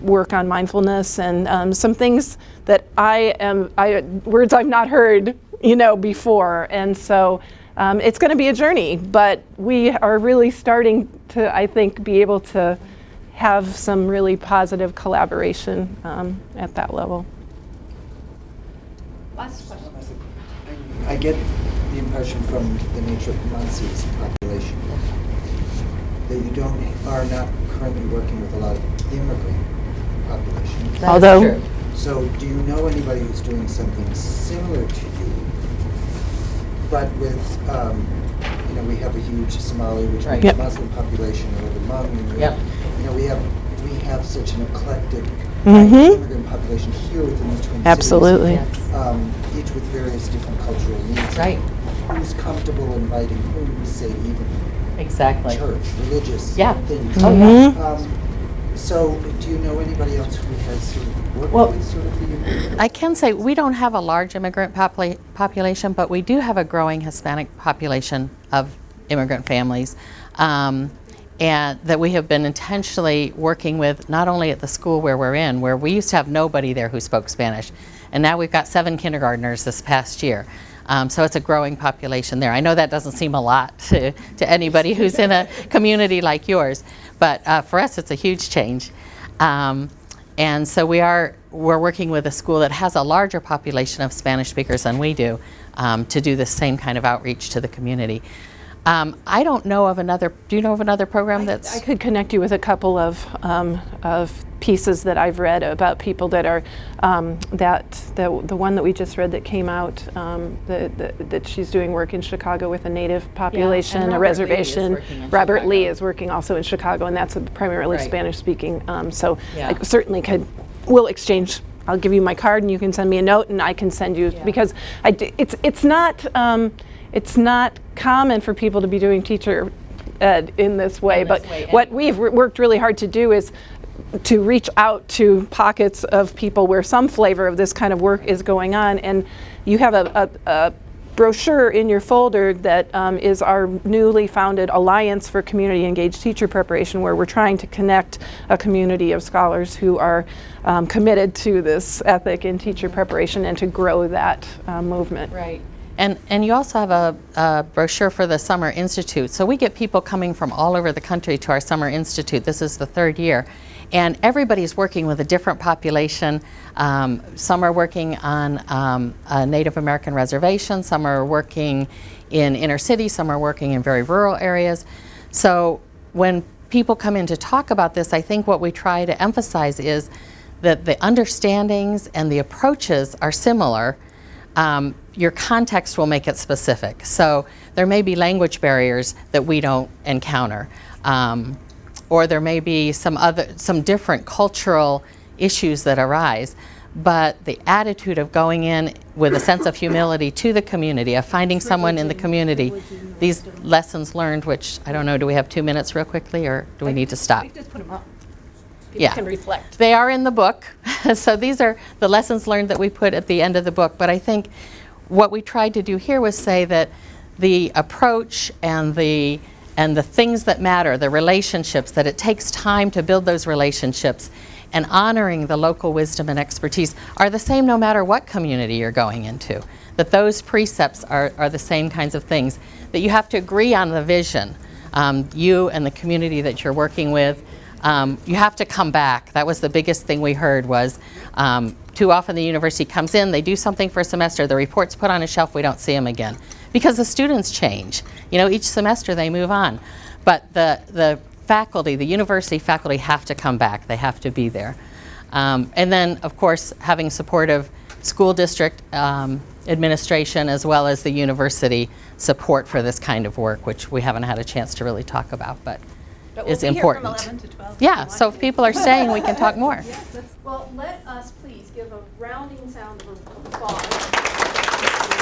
work on mindfulness and some things that words I've not heard, before. And so it's going to be a journey, but we are really starting to, I think, be able to have some really positive collaboration at that level. Last question. I get the impression from the nature of Muncie's population that you are not currently working with a lot of immigrant population. Although, So do you know anybody who's doing something similar to you, but with, we have a huge Somali, which means Yep. Muslim population, or the Hmong, and Yep. we have such an eclectic Mhm. immigrant population here within the Twin Cities. Absolutely. Each with various different cultural needs. Right. Who's comfortable inviting whom, say, even Exactly. church, religious Yeah. things. Oh, yeah. Mhm. So, do you know anybody else who has sort of worked Well, with sort of the immigrant? I can say we don't have a large immigrant population, but we do have a growing Hispanic population of immigrant families, and that we have been intentionally working with, not only at the school where we're in, where we used to have nobody there who spoke Spanish, and now we've got 7 kindergartners this past year. So it's a growing population there. I know that doesn't seem a lot to anybody who's in a community like yours, but for us it's a huge change. And so we're working with a school that has a larger population of Spanish speakers than we do to do the same kind of outreach to the community. I don't know of another. Do you know of another program that's? I could connect you with a couple of pieces that I've read about people that are the one that we just read that came out that she's doing work in Chicago with a Native population, and a Robert Lee is reservation. working in Robert Chicago. Lee is working also in Chicago, and that's a primarily Right. Spanish speaking. So Yeah. I certainly we'll exchange. I'll give you my card, and you can send me a note, and I can send you because it's not common for people to be doing teacher ed in this way, but what we've worked really hard to do is to reach out to pockets of people where some flavor of this kind of work is going on. And you have a brochure in your folder that is our newly founded Alliance for Community Engaged Teacher Preparation, where we're trying to connect a community of scholars who are committed to this ethic in teacher preparation and to grow that movement. Right. And you also have a brochure for the Summer Institute. So we get people coming from all over the country to our Summer Institute. This is the 3rd year. And everybody's working with a different population. Some are working on a Native American reservation, some are working in inner city, some are working in very rural areas. So when people come in to talk about this, I think what we try to emphasize is that the understandings and the approaches are similar. Your context will make it specific. So there may be language barriers that we don't encounter. Or there may be some different cultural issues that arise, but the attitude of going in with a sense of humility to the community, of finding someone in the community. Would you these lessons learned, which I don't know, do we have 2 minutes real quickly, or do we need to stop? Just put them up. Yeah. People can reflect. They are in the book. So these are the lessons learned that we put at the end of the book. But I think what we tried to do here was say that the approach and the things that matter, the relationships, that it takes time to build those relationships, and honoring the local wisdom and expertise are the same no matter what community you're going into. That those precepts are the same kinds of things. That you have to agree on the vision, you and the community that you're working with. You have to come back. That was the biggest thing we heard was too often the university comes in, they do something for a semester, the report's put on a shelf, we don't see them again. Because the students change. You know, each semester they move on. But the faculty, the university faculty have to come back. They have to be there. And then, of course, having supportive school district administration as well as the university support for this kind of work, which we haven't had a chance to really talk about, but is important. We'll be here from 11 to 12. Yeah, so if people are staying, we can talk more. Well, let us please give a rounding sound of applause.